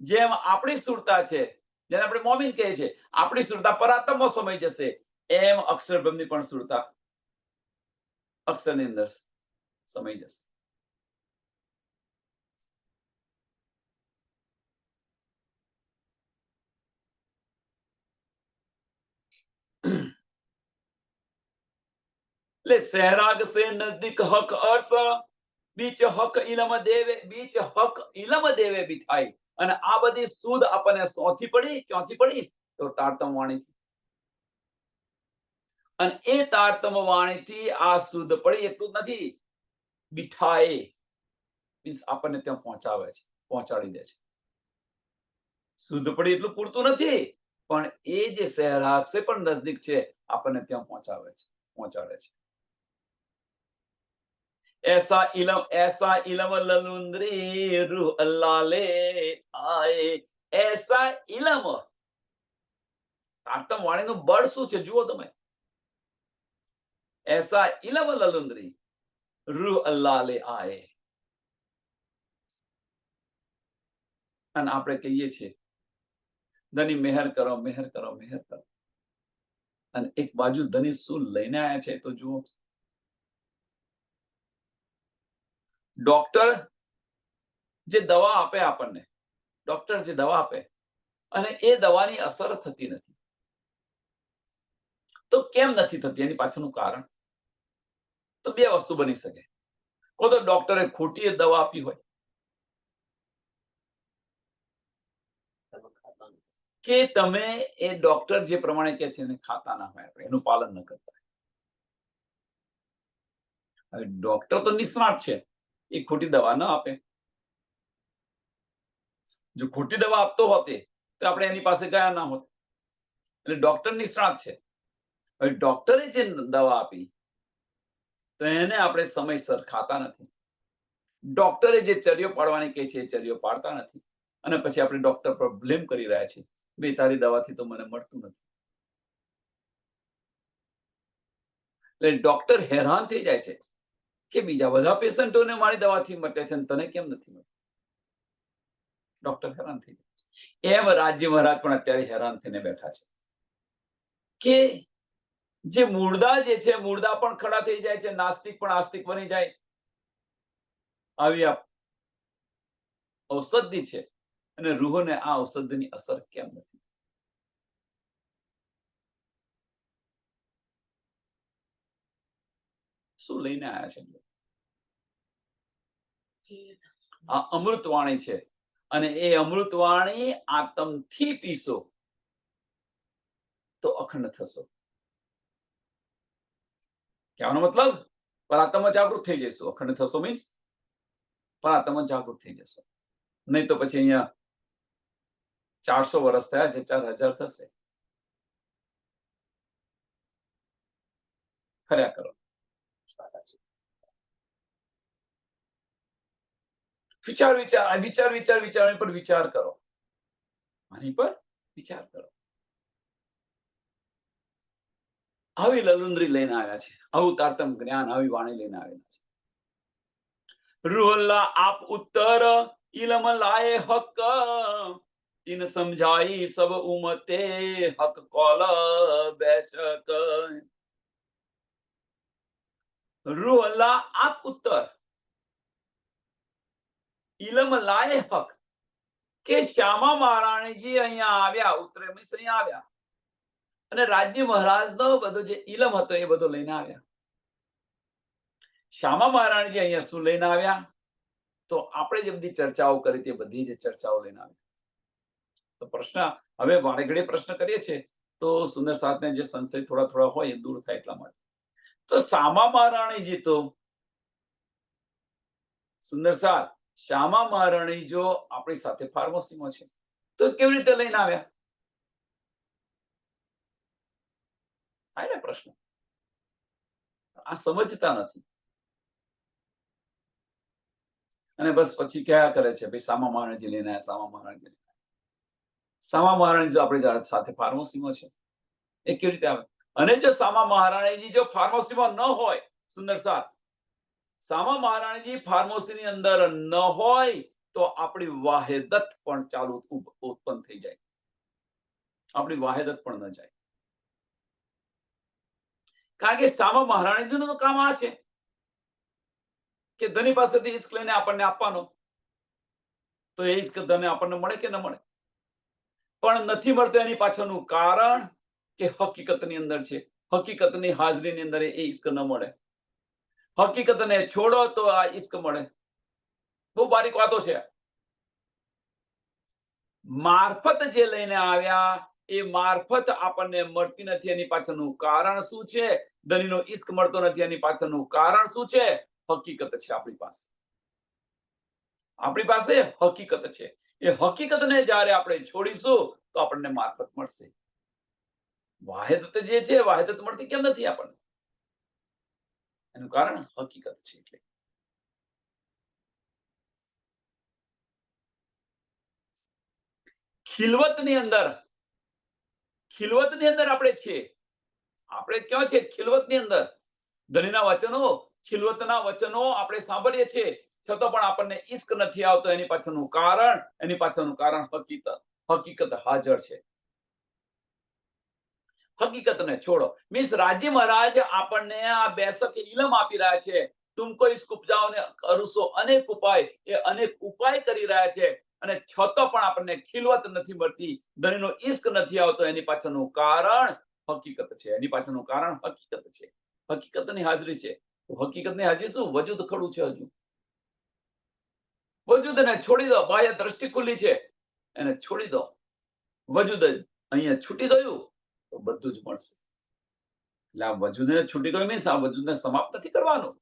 જેમ આપણી સુરતા છે, જેને આપણે મોમીન કહે છે, આપણી સુરતા પરાત્મમાં સમાઈ જશે, એમ અક્ષરબ્રહ્મની પણ સુરતા અક્ષરની અંદર સમાઈ જશે. એટલે સહેરાગ સે નજદીક હક અર્શ, બીચ હક ઇલમ દેવે, બીચ હક ઇલમ દેવે બિઠાઈ. અને આ બધી સુધ આપણને સોથી પડી. ક્યાંથી પડી? તો તારતમ વાણીથી. અને એ તારતમ વાણીથી આ સુધ પડી એટલું જ નથી, બિઠાઈ મીન્સ આપણને ત્યાં પહોંચાવે છે, પહોંચાડી દે છે. સુધ પડી એટલું પૂરતું નથી, પણ એ જે સહેરાગ સે પણ નજદીક છે, આપણને ત્યાં પહોંચાડે છે. ऐसा इलम ललुंद्री रूह अल्लाह ले आए. ऐसा इलम. તારતમ વાણીનું બળ શું છે જુઓ તમે. ऐसा इलम ललुंद्री रूह अल्लाह ले आए. અને આપણે કહીએ છીએ ધની મહેર કરો, મહેર કરો, મહેર કરો. અને એક બાજુ ધની શું લઈને આવ્યા છે તો જુઓ. ડોક્ટર જે દવા આપે આપણને, ડોક્ટર જે દવા આપે અને એ દવાની અસર થતી નથી, તો કેમ નથી થતી? એની પાછળનું કારણ તો બે વસ્તુ બની શકે. કો તો ડોક્ટરે ખોટી દવા આપી હોય, કે તમે એ ડોક્ટર જે પ્રમાણે કે છે એને ખાતા ના હોય, એનું પાલન ન કરતા. હવે ડોક્ટર તો નિષ્ણાત છે, એ ખોટી દવા ન આપે. જો ખોટી દવા આપતો હોતે તો આપણે એની પાસે ગયા ના હોત. એટલે ડોક્ટર નિષ્ણાત છે. હવે ડોક્ટરે જે દવા આપી તો એને આપણે સમયસર ખાતા નથી. ડોક્ટરે જે ચર્યો પાડવાની કહે છે એ ચર્યો પાડતા નથી. અને પછી આપણે ડોક્ટર પર બ્લેમ કરી રહ્યા છીએ, ભાઈ તારી દવાથી તો મને મળતું નથી. એટલે ડોક્ટર હેરાન થઈ જાય છે કે બીજા બધા પેશન્ટોને મારી દવાથી મટે છે તને કેમ નથી મળતું? ડોક્ટર હેરાન થઈ જાય. એમ રાજ્ય મહારાજ પણ અત્યારે હેરાન થઈને બેઠા છે કે જે મૂળદા જે છે મૂળદા પણ ખડા થઈ જાય છે, નાસ્તિક પણ આસ્તિક બની જાય. આવી આ ઔષધિ છે અને રૂહોને આ ઔષધિની અસર કેમ નથી? શું લઈને આવ્યા છે? આ અમૃતવાણી છે અને એ અમૃતવાણી આતમથી પીશો તો અખંડ થશો. કહેવાનો મતલબ પરાત્મા જાગૃત થઈ જશો. અખંડ થશો મીન્સ પરાત્મા જાગૃત થઈ જશો. નહીં તો પછી અહીંયા 400 વર્ષ થયા છે, 4000 થશે. ખર્યા કરો. વિચાર વિચાર વિચાર વિચાર વિચાર પર વિચાર કરો. આની પર વિચાર કરો. આવી લલુંદરી લઈને આવ્યા છે, આવું તારતમ જ્ઞાન, આવી વાણી લઈને આવેલા છે. રૂહલ્લા આપ ઉત્તર ઇલમ લાએ હક ઇન સમજાઈ સબ ઉમતે હક કોલ બેશક. રૂહલ્લા આપ ઉત્તર ઇલમ લાએ હક કે શ્યામા મહારાણીજી અહીંયા આવ્યા, ઉત્તરે મીન્સ અહીંયા આવ્યા અને રાજ્ય મહારાજનો બધો જે ઇલમ હતો એ બધો લઈને આવ્યા. શ્યામા મહારાણીજી અહીંયા શું લઈને આવ્યા? તો આપણે જે બધી ચર્ચાઓ કરી તે બધી જ ચર્ચાઓ લઈને આવ્યા. તો પ્રશ્ન હવે વારે ઘડીએ પ્રશ્ન કરીએ છીએ તો સુંદર સાથને જે સંશય થોડા થોડા હોય એ દૂર થાય એટલા માટે. તો શ્યામા મહારાણીજી તો સુંદર સાથ શ્યામા મહારાણી જો આપણી સાથે ફાર્મસીમાં છે તો કેવી રીતે લઈને આવ્યા? થાય ને પ્રશ્ન. આ સમજતા નથી અને બસ પછી કયા કરે છે ભાઈ સામા મહારાણીજી લઈને આવ્યા, સામા મહારાણીજી. સામા મહારાણી જો આપણી સાથે ફાર્મસીમાં છે એ કેવી રીતે આવે? અને જો સામા મહારાણીજી જો ફાર્મસીમાં ન હોય, સુંદર સાથ સામા મહારાણીજી ફાર્મસીની અંદર ન હોય તો આપણી વાહેદત પણ ચાલુ ઉત્પન્ન થઈ જાય. આપણી વાહેદત પણ ન જાય. કારણ કે સામા મહારાણીજીનું તો કામ આ છે કે ધની પાસેથી ઈશ્ક લઈને આપણને આપવાનો. તો એ ઈશ્ક ધને આપણને મળે કે ન મળે? પણ નથી મળતો એની પાછળનું કારણ કે હકીકતની અંદર છે. હકીકતની હાજરીની અંદર એ ઈશ્ક ન મળે. હકીકતને છોડો તો આ ઈશ્ક મળે. બહુ બારીક વાતો છે. મારફત જે લઈને આવ્યા એ મારફત આપણને મળતી નથી. એની પાછળનું કારણ શું છે? ધનીનો ઈશ્ક મળતો નથી એની પાછળનું કારણ શું છે? હકીકત છે આપણી પાસે. આપણી પાસે હકીકત છે. એ હકીકતને જ્યારે આપણે છોડીશું તો આપણને મારફત મળશે. વાહેદત જે છે વાહેદત મળતી કેમ નથી આપણને? એનું કારણ હકીકત છે. એટલે ખિલવતની અંદર આપણે છીએ. આપણે ક્યાં છે? ખિલવતની અંદર. ધનીના વચનો, ખિલવતના વચનો આપણે સાંભળીએ છીએ છતાં પણ આપણને ઈશ્ક નથી આવતો. એની પાછળનું કારણ હકીકત હાજર છે. હકીકતને છોડો મીન્સ રાજ્ય મહારાજ આપણને આ બેસક ઇલમ આપી રહ્યા છે. તુમકો ઇશ્ક ઉપજાઓને કરુસો અનેક ઉપાય. એ અનેક ઉપાય કરી રહ્યા છે અને છતાં પણ આપણને ખિલવત નથી મળતી. ધનીનો ઈશ્ક નથી આવતો. એની પાછળનું કારણ હકીકત છે. એની પાછળનું કારણ હકીકત છે. હકીકતની હાજરી છે. હકીકતની હાજરી શું? વજૂદ ખડું છે. હજુ વજૂદને છોડી દો. બાહ્ય દ્રષ્ટિ ખુલ્લી છે, એને છોડી દો. વજૂદ અહીંયા છૂટી ગયું તો બધું જ મળશે. એટલે આ વજૂદને છૂટી ગયું મીન્સ આ વજૂદને સમાપ્ત નથી કરવાનું.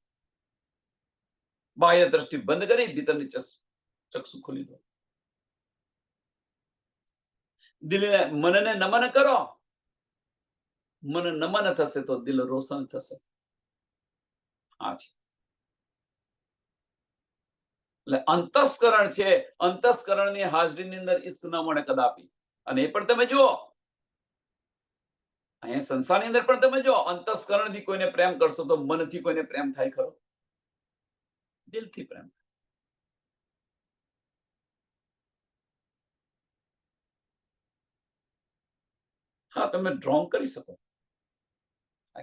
બાહ્ય દ્રષ્ટિ બંધ કરી ભીતરની ચક્ષુ ખોલી દો. દિલને મનને નમન કરો. મન નમન થશે તો દિલ રોશન થશે. આ છે એટલે અંતસ્કરણ છે. અંતસ્કરણની હાજરીની અંદર ઈશ્ક ન મળે કદાપી. અને એ પણ તમે જુઓ અહીંયા સંસારની અંદર પણ તમે જો અંતસ્કરણથી કોઈને પ્રેમ કરશો તો મનથી કોઈને પ્રેમ થાય ખરો? દિલથી પ્રેમ. હા, તમે ઢોંગ કરી શકો,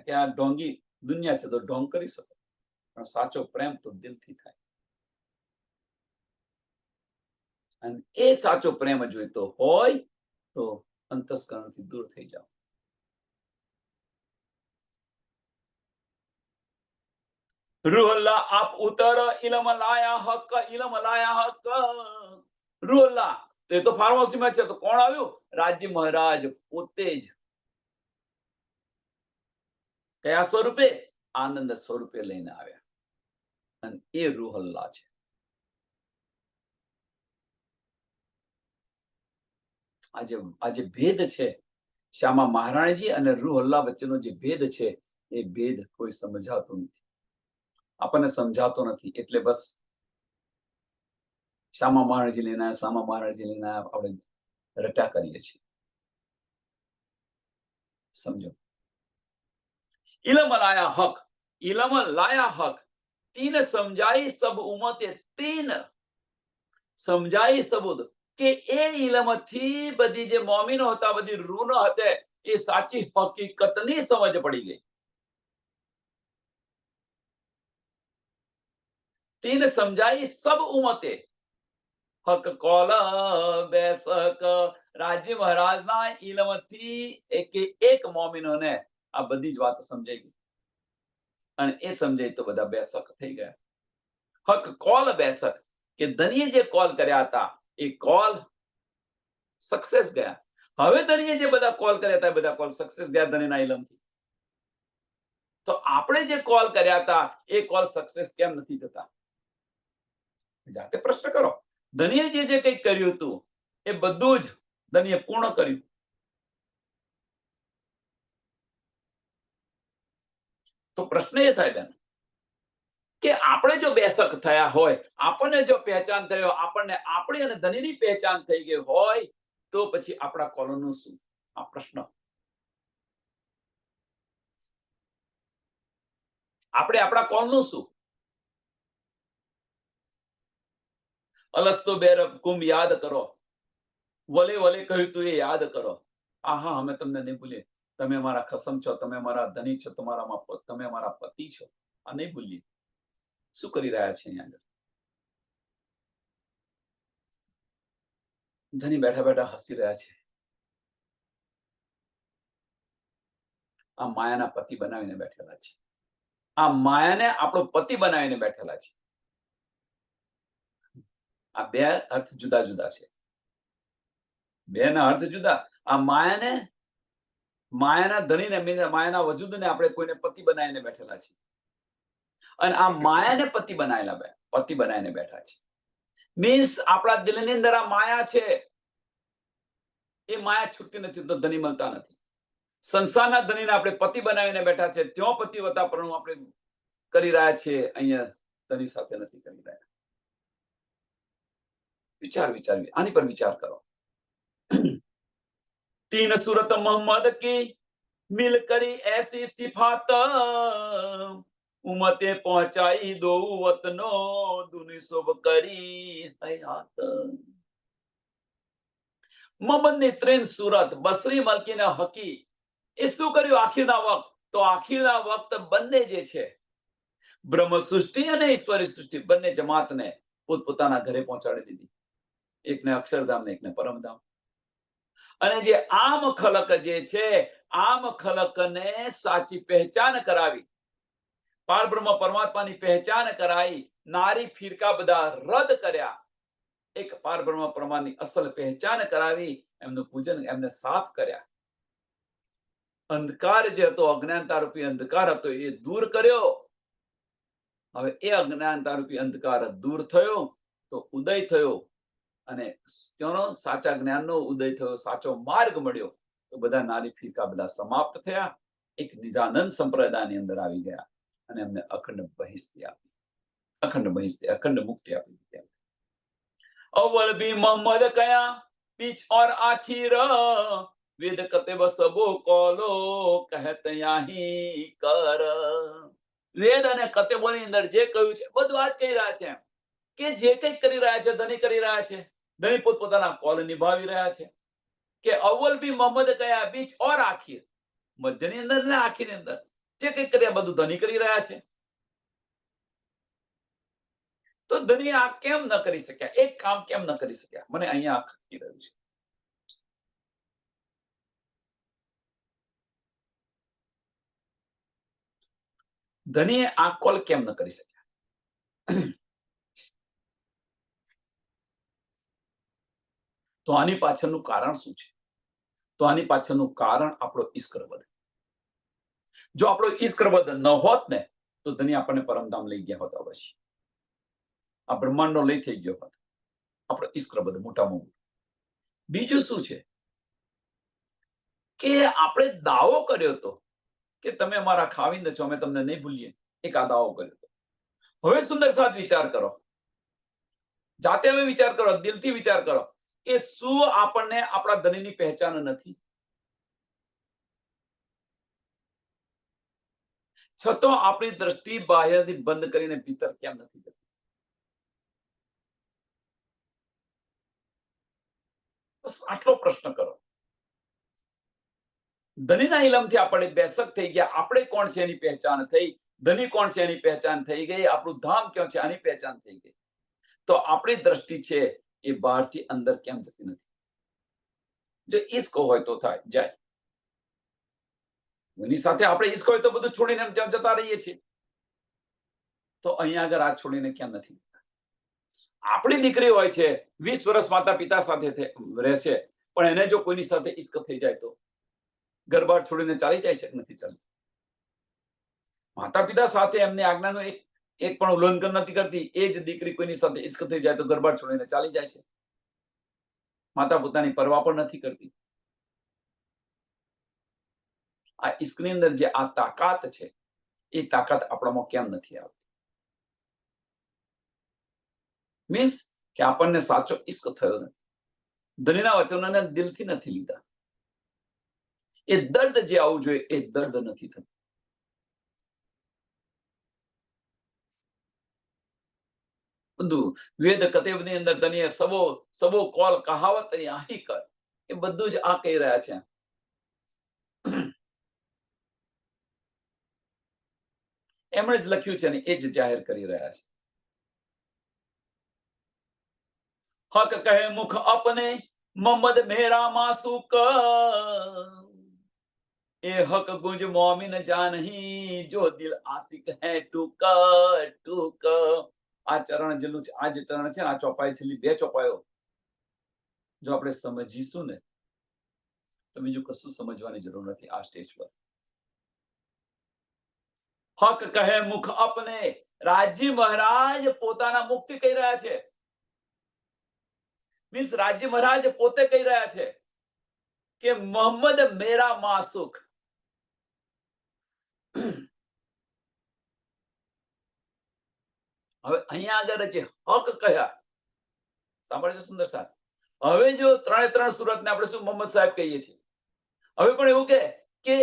કે આ ઢોંગી દુનિયા છે તો ઢોંગ કરી શકો, પણ સાચો પ્રેમ તો દિલથી થાય. અને એ સાચો પ્રેમ જોઈતો હોય તો અંતસ્કરણથી દૂર થઈ જાઓ. રૂહલ્લા આપ ઉતર ઇલમ લાયા હક, ઇલમ લાયા હક. રૂહલ્લા તો એ તો ફાર્મસીમાં છે, તો કોણ આવ્યું? રાજી મહારાજ પોતે જ. કયા સ્વરૂપે? આનંદ સ્વરૂપે લઈને આવ્યા, અને એ રૂહલ્લા છે. આજે ભેદ છે, શ્યામા મહારાણીજી અને રૂહલ્લા વચ્ચેનો જે ભેદ છે, એ ભેદ કોઈ સમજાતો નથી, આપણને સમજાતો નથી. એટલે બસ શ્યામા મહારાજજી લઈને આવ્યા, શ્યામા મહારાજજી લઈને આવ્યા, આપણે રટા કરીએ છીએ. સમજો. इलम लाया हक, इलम लाया हक, तीन समझाई सब उमते, तीन સમજાઈ સબૂદ કે એ ઇલમથી બધી જે મોમીનો હતા, બધી રૂનો હતે, એ સાચી હકીકતની સમજ પડી ગઈ. તીન સમજાઈ સબ ઉમતે, હક કોલ બેસક. રાજી મહારાજના ઇલમથી એક મોમીનોને આ બધી જ વાત સમજાઈ ગઈ, અને એ સમજાય તો બધા બેસક થઈ ગયા. હક કોલ બેસક, કે ધનીએ જે કોલ કર્યા હતા એ કોલ સક્સેસ ગયા. હવે ધનીએ જે બધા કોલ કર્યા હતા એ બધા કોલ સક્સેસ ગયા ધનીના ઇલમથી. તો આપણે જે કોલ કર્યા હતા એ કોલ સક્સેસ કેમ નથી થતા? જાતે પ્રશ્ન કરો. ધનીએ જે કંઈક કર્યું હતું એ બધું જ ધનીએ પૂર્ણ કર્યું. તો પ્રશ્ન એ થાય બેન કે આપણે જો બેસક થયા હોય, આપણને જો પહેચાન થયો, આપણને આપણી અને ધનીની પહેચાન થઈ ગઈ હોય, તો પછી આપણા કોલનું શું? આ પ્રશ્ન. આપણે આપણા કોલનું શું? અલસ્તો બેરબ કુમ યાદ કરો, વલે વલે કહ્યું તું એ યાદ કરો. આહા, અમે તમને નહીં ભૂલીએ, તમે મારા ખસમ છો, તમે મારા ધની છો, તમે મારા પતિ છો, આ નહીં ભૂલીએ. શું કરી રહ્યા છે અહીંયા આગળ? ધની બેઠા બેઠા હસી રહ્યા છે. આ માયાના પતિ બનાવીને બેઠેલા છે. આ માયાને આપણો પતિ બનાવીને બેઠેલા છે. આ બે અર્થ જુદા જુદા છે. બે ના અર્થ જુદા. આ માયાના ધનીને, માયાના વજૂદને આપણે કોઈને પતિ બનાવીને બેઠેલા છે, અને આ માયાને પતિ બનાવીને બેઠા છે. મીન્સ આપણા દિલની અંદર આ માયા છે, એ માયા છૂટતી નથી તો ધની મળતા નથી. સંસારના ધનીને આપણે પતિ બનાવીને બેઠા છે, ત્યાં પતિવતાપણું આપણે કરી રહ્યા છીએ, અહીંયા ધની સાથે નથી કરી રહ્યા. વિચારવી, આની પર વિચાર કરો. तीन सूरत मोहम्मद की मिल करी ऐसी सिफात, उमते पहुंचाई दो वतनो, दुनी सोब કરી હયાત. મોહમ્મદની ત્રણ સુરત બસરી મલકીને હકી એ શું કર્યું આખીરના વખત? તો આખીરના વખત બંને જે છે, બ્રહ્મ સૃષ્ટિ અને ઈશ્વરી સૃષ્ટિ, બંને જમાતને પોતપોતાના ઘરે પહોંચાડી દીધી. એકને અક્ષરધામ ને એકને પરમધામ. અને જે આમ ખલક જે છે, આમ ખલકને સાચી પહેચાન કરાવી, પારબ્રહ્મ પરમાત્માની પહેચાન કરાવી, નારી ફિરકા બધા રદ કર્યા, એક પારબ્રહ્મ પરમાની અસલ પહેચાન કરાવી, એમનું પૂજન, એમને સાફ કર્યા. અંધકાર જે હતો, અજ્ઞાનતા રૂપી અંધકાર હતો, એ દૂર કર્યો. હવે એ અજ્ઞાનતા રૂપી અંધકાર દૂર થયો તો ઉદય થયો, અને તેનો સાચા જ્ઞાનનો ઉદય થયો, સાચો માર્ગ મળ્યો, તો બધા નારી ફિરકા બધા સમાપ્ત થયા, એક નિજાનંદ સંપ્રદાયની અંદર આવી ગયા, અને એમને અખંડ બહિષ્ઠી આપી, અખંડ મુક્તિ આપી દીધી. અવ્વલ ભી મોહમ્મદ કયા, બીચ और आखिर, વેદ કતે સબો કોલો કહેત યાહી કર. વેદ અને કતેબોની અંદર જે કહ્યું છે બધું આજ કહી રહ્યા છે કે જે કંઈ કરી રહ્યા છે ધની કરી રહ્યા છે, ધની પોતપોતાના કોલ નિભાવી રહ્યા છે કે અવ્વલ બી મોહમ્મદ કયા બીચ ઓર આખીર, મધ્યની અંદર ને આખીરની અંદર જે કંઈ કર્યા બધું ધની કરી રહ્યા છે. તો ધની આ કેમ ન કરી શક્યા, એક કામ કેમ ન કરી શક્યા? મને અહીંયા આ ખટકી રહ્યું છે. ધનીએ આ કોલ કેમ ન કરી શક્યા? તો આની પાછળનું કારણ શું છે? તો આની પાછળનું કારણ આપણો ઈશ્વરવધ. જો આપણો ઈશ્વરવધ ન હોત ને તો ધની આપણને પરમધામ લઈ ગયા હોત અવશ્ય. આ બ્રહ્માંડનો લઈ થઈ ગયો હોત. આપણો ઈશ્વરવધ મોટામાં મોટો. બીજું શું છે કે આપણે દાવો કર્યો હતો કે તમે અમારા ખાવિંદ છો, અમે તમને નહીં ભૂલીએ. એક આ દાવો કર્યો હતો. હવે સુંદર સાથ વિચાર કરો, જાતે હવે વિચાર કરો, દિલથી વિચાર કરો કે શું આપણને આપણા ધનીની પહેચાન નથી? છતાં આપણી દ્રષ્ટિ બાહ્યથી બંધ કરીને ભીતર કેમ નથી જતી? બસ આટલો પ્રશ્ન કરો. ધનીના ઇલમથી આપણે બેસક થઈ ગયા. આપણે કોણ છે એની પહેચાન થઈ, ધની કોણ છે એની પહેચાન થઈ ગઈ, આપણું ધામ ક્યાં છે આની પહેચાન થઈ ગઈ. તો આપણી દ્રષ્ટિ છે એ બહારથી અંદર કેમ જતી નથી? જો ઈશ્ક હોય તો થાય જાય. એની સાથે આપણે ઈશ્ક હોય તો બધું છોડીને ત્યાં જતા રહીએ છીએ. તો અહીંયા આગળ આ છોડીને કેમ નથી? આપણી દીકરી હોય છે, 20 વર્ષ માતા પિતા સાથે રહેશે, પણ એને જો કોઈની સાથે ઈશ્ક થઈ જાય તો ઘરબાર છોડીને ચાલી જાય છે કે નથી ચાલતી? માતા પિતા સાથે એમની આજ્ઞાનું એક પણ ઉલ્લંઘન નથી કરતી. એ જ દીકરી કોઈની સાથે ઈશ્ક થઈ જાય તો ઘરબાર છોડીને ચાલી જાય છે. માતા પોતાની પરવા પણ નથી કરતી. આ ઈશ્કની અંદર જે આ તાકાત છે એ તાકાત આપણામાં કેમ નથી આવતી? મીન્સ કે આપણને સાચો ઈશ્ક થયો નથી. ધનીના વચનોને દિલથી નથી લીધા. એ દર્દ જે આવવું જોઈએ એ દર્દ નથી થતું. બધું વેદ કતેબની અંદર ધનીએ સબો કોલ કહાવત આહી કર, એ બધું જ આ કહી રહ્યા છે. એમણે જ લખ્યું છે અને એ જ જાહેર કરી રહ્યા છે. હક કહે મુખ અપને મોહમ્મદ મેરા માસૂક, એ હક ગુંજ મોમિન જાનહી, જો દિલ આશિક હે ટૂક ટૂક. આ ચરણ જેટલું છે, આ જે ચરણ છે આ ચોપાઈ છેલ્લી 2 ચોપાઈઓ જો આપણે સમજીશું ને તો બીજું કશું સમજવાની જરૂર નથી આ સ્ટેજ પર. હક કહે મુખ અપને, રાજી મહારાજ પોતાના મુક્તિ કહી રહ્યા છે. મીન્સ રાજી મહારાજ પોતે કહી રહ્યા છે કે મોહમ્મદ મેરા માસૂક. હવે અહીંયા આગળ જે હક કહ્યા, સાંભળજો સુંદર સાહેબ. હવે જો 3 સુરતને આપણે શું મોહમ્મદ સાહેબ કહીએ છીએ, હવે પણ એવું કે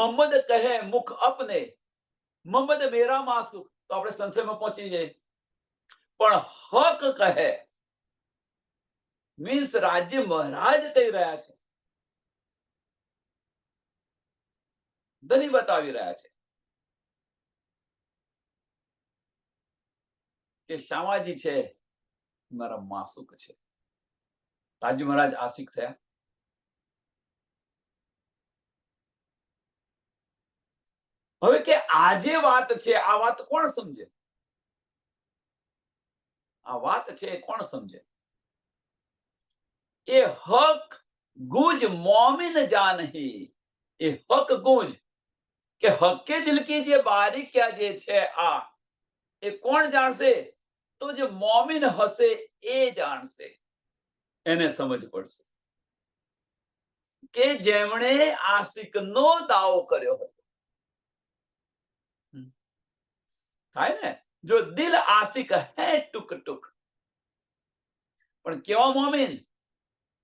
મોહમ્મદ કહે મુખ અપને, મોહમ્મદ મેરા માસૂક, તો આપણે સંશયમાં પહોંચી જઈએ. પણ હક કહે મીન્સ રાજ્ય મહારાજ કહી રહ્યા છે, ધની બતાવી રહ્યા છે કે શામાજી છે મારા માસૂક છે. રાજ્ય મહારાજ આશિક થયા. હવે કે આ જે વાત છે આ વાત કોણ સમજે? આ વાત છે કોણ સમજે? એ હક ગુંજ મોમિન જાનહી, એ હક ગુંજ કે હકે દિલ की જે બારીક્યા જે છે આ એ કોણ જાણશે? તો જે મોમિન હશે એ જાણશે, એને સમજ પડશે કે જેમણે આશિકનો દાવો કર્યો હતો. થાય ને, જો દિલ આશિક હે ટુક ટુક. પણ કેવા મોમિન?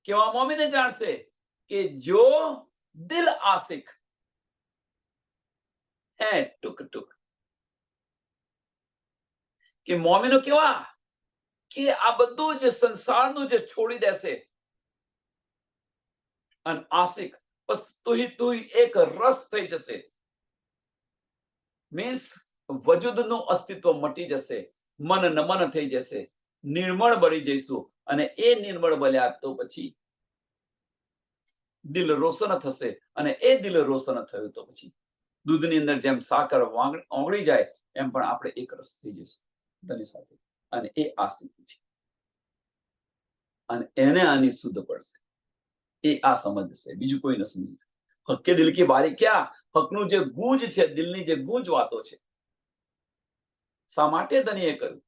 કેવા મોમિને જાણશે कि जो दिल आशिक है टुक टुक કે મોમિનો કેવા કે આ બધું જે સંસારનું જે છોડી દેશે અને આશિક બસ તું એક રસ થઈ જશે, મીન્સ વજૂદનું અસ્તિત્વ મટી જશે, મન નમન થઈ જશે, નિર્મળ બની જઈશું. અને એ નિર્મળ બન્યા તો પછી દિલ રોશન થશે, અને એ દિલ રોશન થયું તો પછી દૂધની અંદર જેમ સાકર ઓગળી જાય એમ પણ આપણે એક રસ થઈ જઈશું તેની સાથે. અને એ આશિકી છે અને એને આની શુદ્ધ પડશે, એ આ સમજશે, બીજું કોઈ ન સમજશે. હક્કે દિલ કી બારી ક્યાં, હકનું જે ગૂંજ છે, દિલની જે ગૂંજ વાતો છે, શા માટે ધનીએ કહ્યું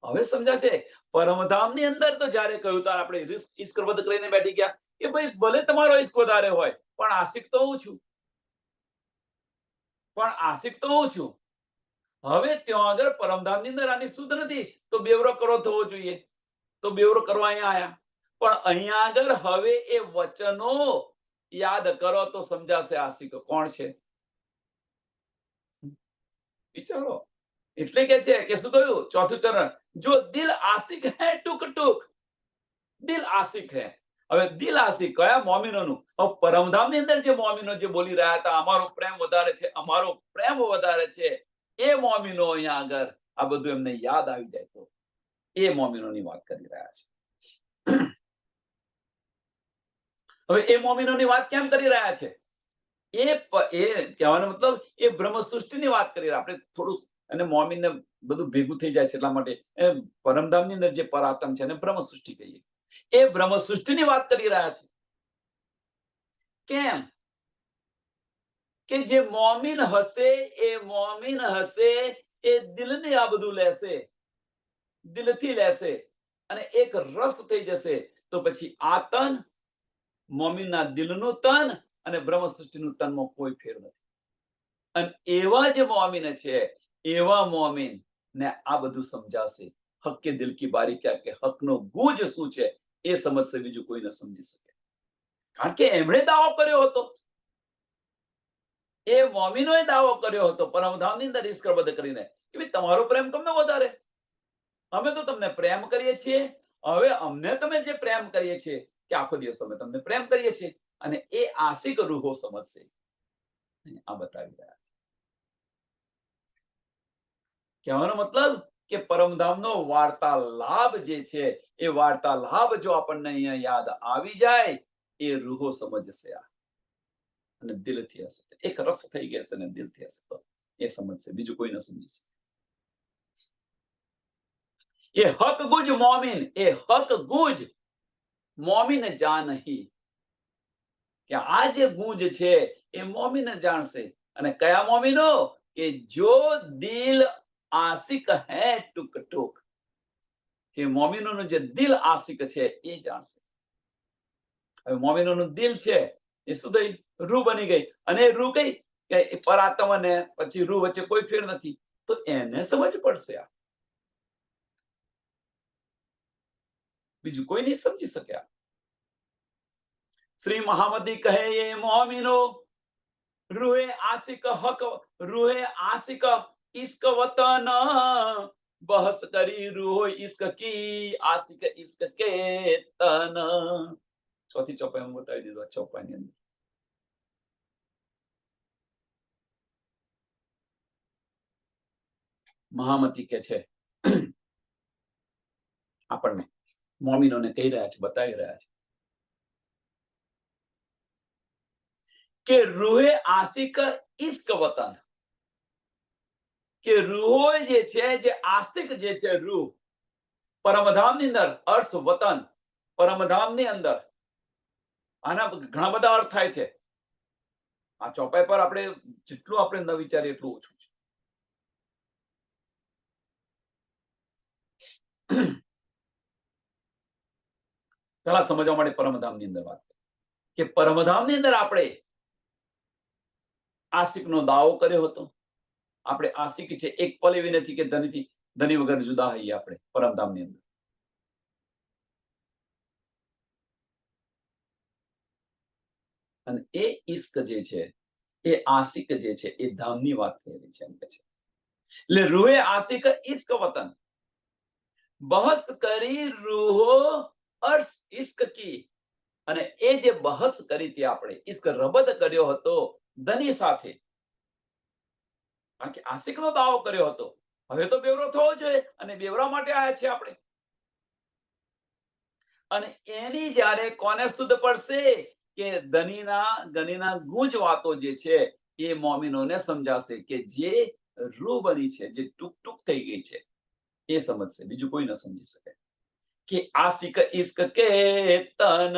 હવે સમજાશે. પરમધામની અંદર તો જ્યારે કહ્યું ત્યારે આપણે ઈશ્ક વધ કરીને બેઠી ગયા કે ભાઈ ભલે તમારો ઈશ્ક વધારે હોય પણ આશિક તો હું છું, પણ આશિક તો હું છું. હવે ત્યાં આગળ પરમધામની અંદર આની શુદ્ધ નથી તો બેવરો કરો થવો જોઈએ, તો બેવરો કરવા અહીંયા આયા. પણ અહીંયા આગળ હવે એ વચનો યાદ કરો તો સમજાશે આશિક કોણ છે. વિચારો. એટલે કે છે કે શું કહ્યું ચોથું ચરણ, જો દિલ આશિક હે ટુક ટુક, દિલ આશિક હે. હવે દિલ આશિક કયા મોમિનોનું? હવે પરમધામની અંદર જે મોમિનો જે બોલી રહ્યા હતા અમારો પ્રેમ વધારે છે, અમારો પ્રેમ વધારે છે, એ મોમિનો અહીંયા આગળ આ બધું એમને યાદ આવી જાય તો એ મોમિનોની વાત કરી રહ્યા છે. હવે એ મોમિનોની વાત કેમ કરી રહ્યા છે? એ કહેવાનો મતલબ એ બ્રહ્મ સૃષ્ટિની વાત કરી રહ્યા. આપણે થોડું અને મોમિનને બધું ભેગું થઈ જાય છે એટલા માટે પરમધામની અંદર જે પરાતમ છે એને બ્રહ્મ સૃષ્ટિ કહીએ. એ બ્રહ્મ સૃષ્ટિની વાત કરી રહ્યા છે. કેમ કે જે મોમિન હશે એ દિલને આ બધું લેશે, દિલથી લેશે અને એક રસ થઈ જશે તો પછી આ તન, મોમિનના દિલનું તન અને બ્રહ્મ સૃષ્ટિનું તનમાં કોઈ ફેર નથી. અને એવા જે મોમિન છે એવા મોમિન ને આ બધું સમજાશે. હક કે દિલ કી બારી ક્યાં, કે હકનો ગુજ શું છે એ સમજશે, બીજું કોઈ ન સમજી શકે. કારણ કે એમણે દાવો કર્યો હતો, એ મોમિનોએ દાવો કર્યો હતો પરમધામની અંદર ઈશ્કરબદ્ધ કરીને કે ભાઈ તમારો પ્રેમ તમને વધારે, અમે તો તમને પ્રેમ કરીએ છીએ, હવે અમને તમે જે પ્રેમ કરીએ છીએ કે આખો દિવસ અમે તમને પ્રેમ કરીએ છીએ. અને એ આશિક રૂહો સમજશે. આ બતાવી રહ્યા છે. કહેવાનો મતલબ કે પરમધામનો વાર્તાલાપ જે છે એ વાર્તાલાપ જો આપણને અહીંયા યાદ આવી જાય એ રૂહો સમજશે આ, અને દિલથી હશે. એક રસ થઈ ગયો ને દિલથી હશે તો એ સમજશે, બીજું કોઈ ન સમજી શકે. એ હક ગુજ મોમિન, એ હક ગુજ મોમિન જાનહી, કે આ જે ગુંજ છે એ મોમિન જાણશે. અને કયા મોમિનો? કે જો દિલ આશિક હે ટુક ટુક, કે મોમિનોનું જે દિલ આશિક છે એ જાણશે. હવે મોમિનોનું દિલ છે એ શું થઈ? રૂહ બની ગઈ. અને રૂહ કઈ કે પરાત્મ અને પછી રૂહ વચ્ચે કોઈ ફેર નથી, તો એને સમજ પડશે. આ બીજું કોઈ નહીં સમજી શક્યા. શ્રી મહામતી કહે એ મોમિનો રૂહે આશિક હક, રૂહે આશિક ઇશ્ક વતન, બહસ કરી રૂહો ઇશ્ક કી, આશિક ઇશ્ક કે તન. ચોથી ચોપાઈ હું બતાવી દીધું આ ચોપાઈની અંદર. મહામતી કે છે આપણને મોમિનોને કહી રહ્યા છે, બતાવી રહ્યા છે કે રૂહે આશિક ઇશ્ક વતન, કે રૂહો જે છે, જે આશિક જે છે રૂહ પરમધામની અંદર, અર્થ વતન પરમધામની અંદર. આના ઘણા બધા અર્થ થાય છે. આ ચોપાઈ પર આપણે જેટલું આપણે ન વિચારીએ એટલું ઓછું છે. પેલા સમજવા માટે પરમધામની અંદર વાત કે પરમધામની અંદર આપણે આશિકનો દાવો કર્યો હતો. આપણે આશિક છે, એક પલ એવી નથી કે ધની વગર જુદા હઈએ આપણે પરમધામની અંદર. અને એ ઈશ્ક જે છે, એ આશિક જે છે, એ ધામની વાત થઈ રહી છે એમ કે છે. એટલે રૂહે આશિક ઈશ્ક વતન, બહસ કરી રૂહો અર્શ ઈશ્ક કી. અને એ જે બહસ કરી હતી આપણે, ઈશ્ક રબદ કર્યો હતો ધની સાથે, કારણ કે આશિકનો દાવો કર્યો હતો. હવે તો બેવરો થવો જોઈએ અને બેવરા માટે આયા છે આપણે. અને એની જ્યારે કોને શુદ્ધ પડશે કે ગનીના ગુંજ વાતો જે છે એ મોમિનોને સમજાશે કે જે રૂહ બની છે, જે ટૂંક ટૂંક થઈ ગઈ છે, એ સમજશે, બીજું કોઈ ન સમજી શકે. કે આશિક ઇશ્ક કે તન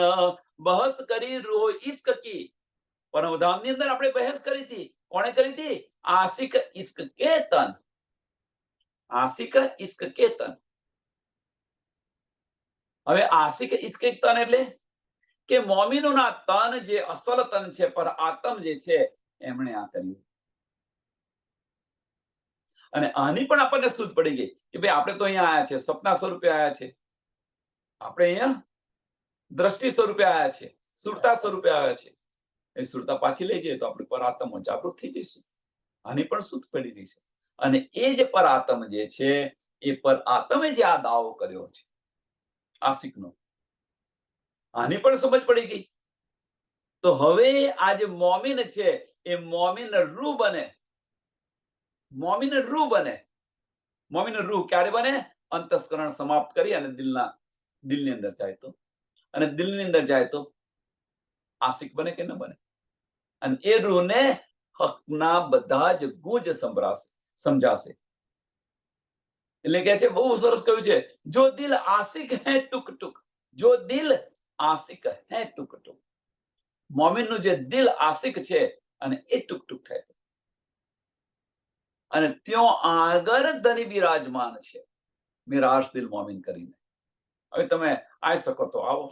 બહસ કરી રૂહ ઇશ્ક કી. પરમધામની અંદર આપણે બહેસ કરી હતી. કોણે કરી હતી? આશિક ઇશ્ક કે તન. આશિક ઇશ્ક કે તન. હવે આશિક ઇશ્ક કે તન એટલે કે મોમિનોના તન જે અસલ તન છે, પર આત્મ જે છે, એમણે આ કર્યું. અને આની પણ આપણને સૂઝ પડી ગઈ કે ભાઈ આપણે તો અહીંયા આયા છે, સપના સ્વરૂપે આયા છે. આપણે અહીંયા દ્રષ્ટિ સ્વરૂપે આયા છે, સુરતા સ્વરૂપે આવ્યા છે. એ સુરતા પાછી લઈ જઈએ તો આપણે પર આત્મ જાગૃત થઈ જઈશું. આની પણ સૂઝ પડી રહી છે. અને એ જે પર આત્મ જે છે, એ પર આત્મે જે આ દાવો કર્યો છે આશિકનો, આની પણ સમજ પડી ગઈ. તો હવે આ જે મોમિન છે એ મોમિન રૂહ બને. મોમિન રૂહ બને. મોમિન રૂહ ક્યારે બને? અંતસ્કરણ સમાપ્ત કરી અને દિલની અંદર જાય તો. અને દિલની અંદર જાય તો આશિક બને કે ન બને? અને એ રૂહને હકના બધા જ ગુંજ સમજાશે. એટલે કે છે, બહુ સરસ કહ્યું છે, જો દિલ આશિક હે ટુક ટુક, જો દિલ આશિક હે ટુક ટુક. મોમિનનું જે દિલ આશિક છે અને એ ટુક ટુક થાય. અને ત્યાં આગળ ધની બિરાજમાન છે, મિરાજ દિલ મોમિન કરીને. હવે તમે આવી શકો તો આવો.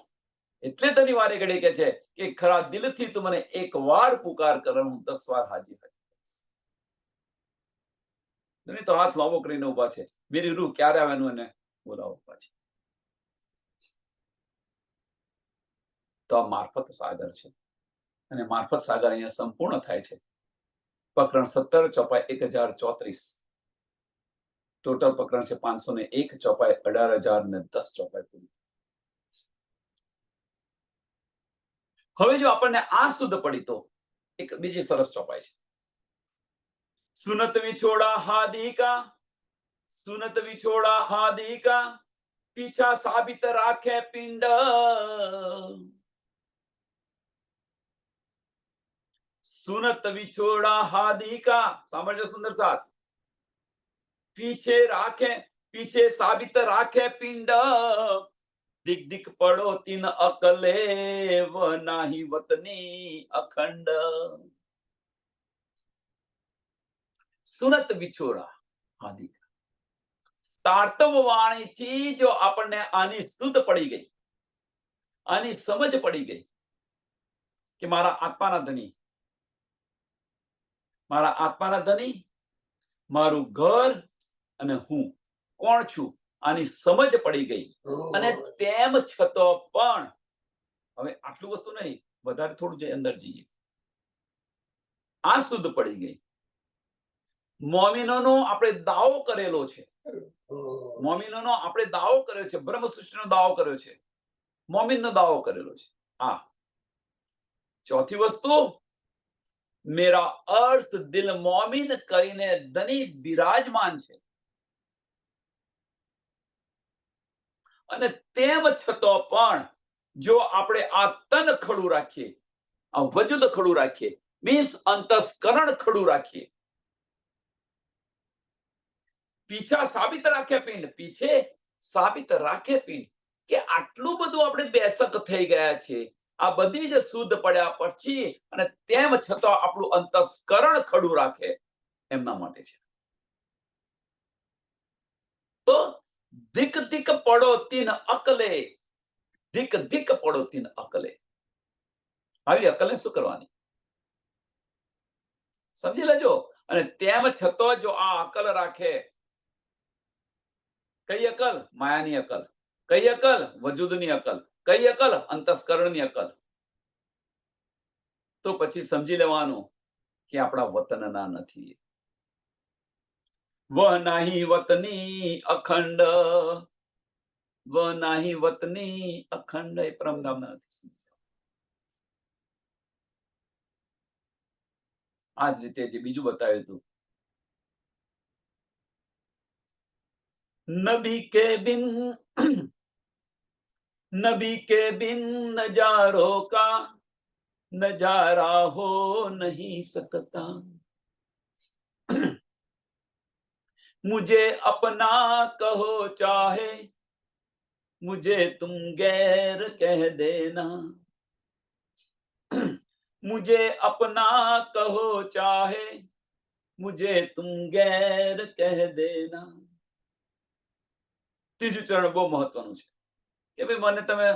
એટલે ધની વારે ઘડી કે છે કે ખરા દિલથી તું મને એક વાર પુકાર કર, હું 10 વાર હાજી હઈશ. તો હાથ લાંબો કરીને ઉભા છે. મેરી રૂહ ક્યારે આવવાનું એને બોલાવો પાછી. તો આ મારફત સાગર છે. અને મારફત સાગર અહીંયા સંપૂર્ણ થાય છે. પ્રકરણ 17 ચોપાઈ 1034. ટોટલ પ્રકરણ છે 501 ચોપાઈ 18,010 ચોપાઈ પૂરી. હવે જો આપણને આ શુદ્ધ પડી તો એક બીજી સરસ ચોપાઈ છે. સુનત વિછોડા હાદિકા, સુનત વિછોડા હાદિકા, પીછા સાબિત રાખે પિંડ. સુનત વિછોડા હાદિકા, સાંભળજો સુંદર સાથ. પીછે સાબિત રાખે પિંડ, દિક દિક પડો તીન અકલે, વ નાહી વતની અખંડ. સુનત વિછોડા હાદિકા. તાર્તવ વાણીથી જો આપણને આની શુદ્ધ પડી ગઈ, આની સમજ પડી ગઈ કે મારા આત્માના ધણી, મારું ઘર અને હું કોણ છું, આની સમજ પડી ગઈ. અને તેમ છતાં પણ હવે આટલું વસ્તુ નહીં, વધારે થોડું અંદર જઈએ. આ શુદ્ધ પડી ગઈ. મોમિનોનો આપણે દાવો કરેલો છે. મોમિનોનો આપણે દાવો કર્યો છે, બ્રહ્મ સૃષ્ટિનો દાવો કર્યો છે, મોમિનનો દાવો કરેલો છે. આ ચોથી વસ્તુ, મેરા અર્થ દિલ મોમિન કરીને ધની બિરાજમાન છે. અને તેમ છતાં પણ જો આપણે આ તન ખડું રાખીએ, આ વજુદ ખડું રાખીએ, મીન્સ અંતસ્કરણ ખડું રાખીએ, પીછા સાબિત રાખે પિંડ, પીછે સાબિત રાખે પિંડ, કે આટલું બધું આપણે બેસક થઈ ગયા છે, આ બધી જ શુદ્ધ પડ્યા પછી અને તેમ છતાં આપણું અંતસ્કરણ ખડું રાખે, એમના માટે છે. તો દિક દિક પડો તીન અકલે, દિક દિક પડો તીન અકલે. આવી અકલે શું કરવાની? સમજી લેજો. અને તેમ છતાં જો આ અકલ રાખે, કઈ અકલ? માયાની અકલ. કઈ અકલ? વજૂદની અકલ. કઈ અકલ? અંતસ્કરણની અકલ. તો પછી સમજી લેવાનું કે આપણા વતનના નથી. વહ નાહી વતની અખંડ, વહ નાહી વતની અખંડ, એ પરમધામના નથી. આ જ રીતે જે બીજું બતાવ્યું હતું, नबी के बिन नबी के बिन नजारों का नजारा हो नहीं सकता, मुझे अपना कहो चाहे मुझे तुम गैर कह देना, मुझे अपना कहो चाहे मुझे तुम गैर कह देना. ત્રીજું ચરણ બહુ મહત્વનું છે કે ભાઈ મને તમે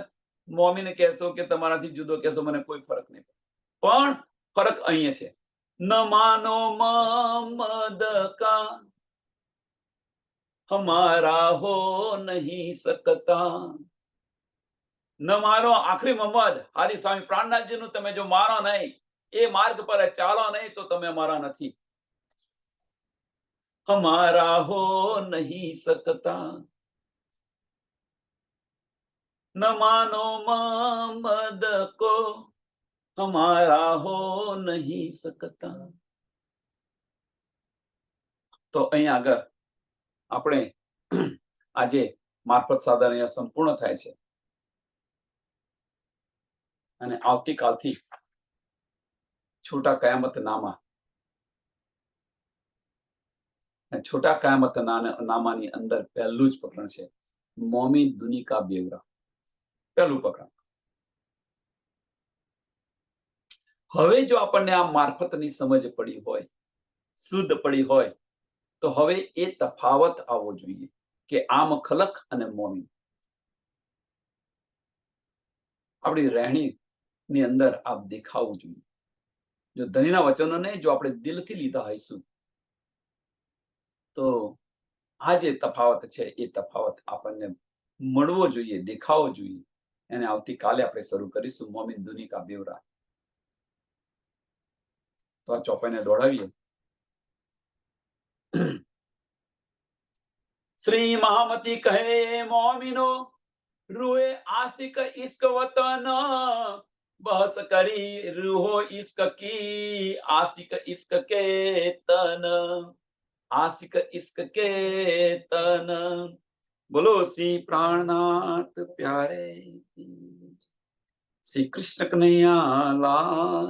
મોમીને કહેશો કે તમારાથી જુદો કહેશો, મને કોઈ ફરક નહીં, પણ ફરક અહીંયા છે. ન માનો મોહમ્મદ કા હમારા હો નહીં सकता, ન માનો આખરી મોહમ્મદ આદિ સ્વામી પ્રાણનાથજીનું તમે જો માનો નહીં, એ માર્ગ પર ચાલો નહીં, તો તમે અમારા નથી. हमारा हो नहीं सकता, न मानो मोहम्मद को हमारा हो नहीं सकता. તો અહીં આગળ આપણે આજે મારફત સાધન અહીંયા સંપૂર્ણ થાય છે અને આવતીકાલથી છોટા કયામત નામા, છોટા કયામત નામાની અંદર પહેલું જ પ્રકરણ છે મોમી દુની કા બેવરા. પહેલું પ્રકરણ. હવે જો આપણને આ મારફતની સમજ પડી હોય, શુદ્ધ પડી હોય, તો હવે એ તફાવત આવવો જોઈએ કે આમ ખલક અને મોમી. આપણી રહેણી ની અંદર આપ દેખાવું જોઈએ. જો ધણીના વચનોને જો આપણે દિલથી લીધા હોઈશું, તો આ જે તફાવત છે એ તફાવત આપણને મળવો જોઈએ, દેખાવો જોઈએ. એને આવતીકાલે આપણે શરૂ કરીશું મોમીન દુની કા બેવરા. તો આ ચોપાઈને દોડાવીએ. શ્રી મહામતી કહે મોમિનો, રૂએ આશિક ઇશ્ક વતન, બહસ કરી રૂહો ઇશ્ક કી, આશિક ઇશ્ક કે તન, આશિક ઇશ્ક કે તન. બોલો શ્રી પ્રાણનાથ પ્યારે, શ્રી કૃષ્ણ કનૈયા લાલ.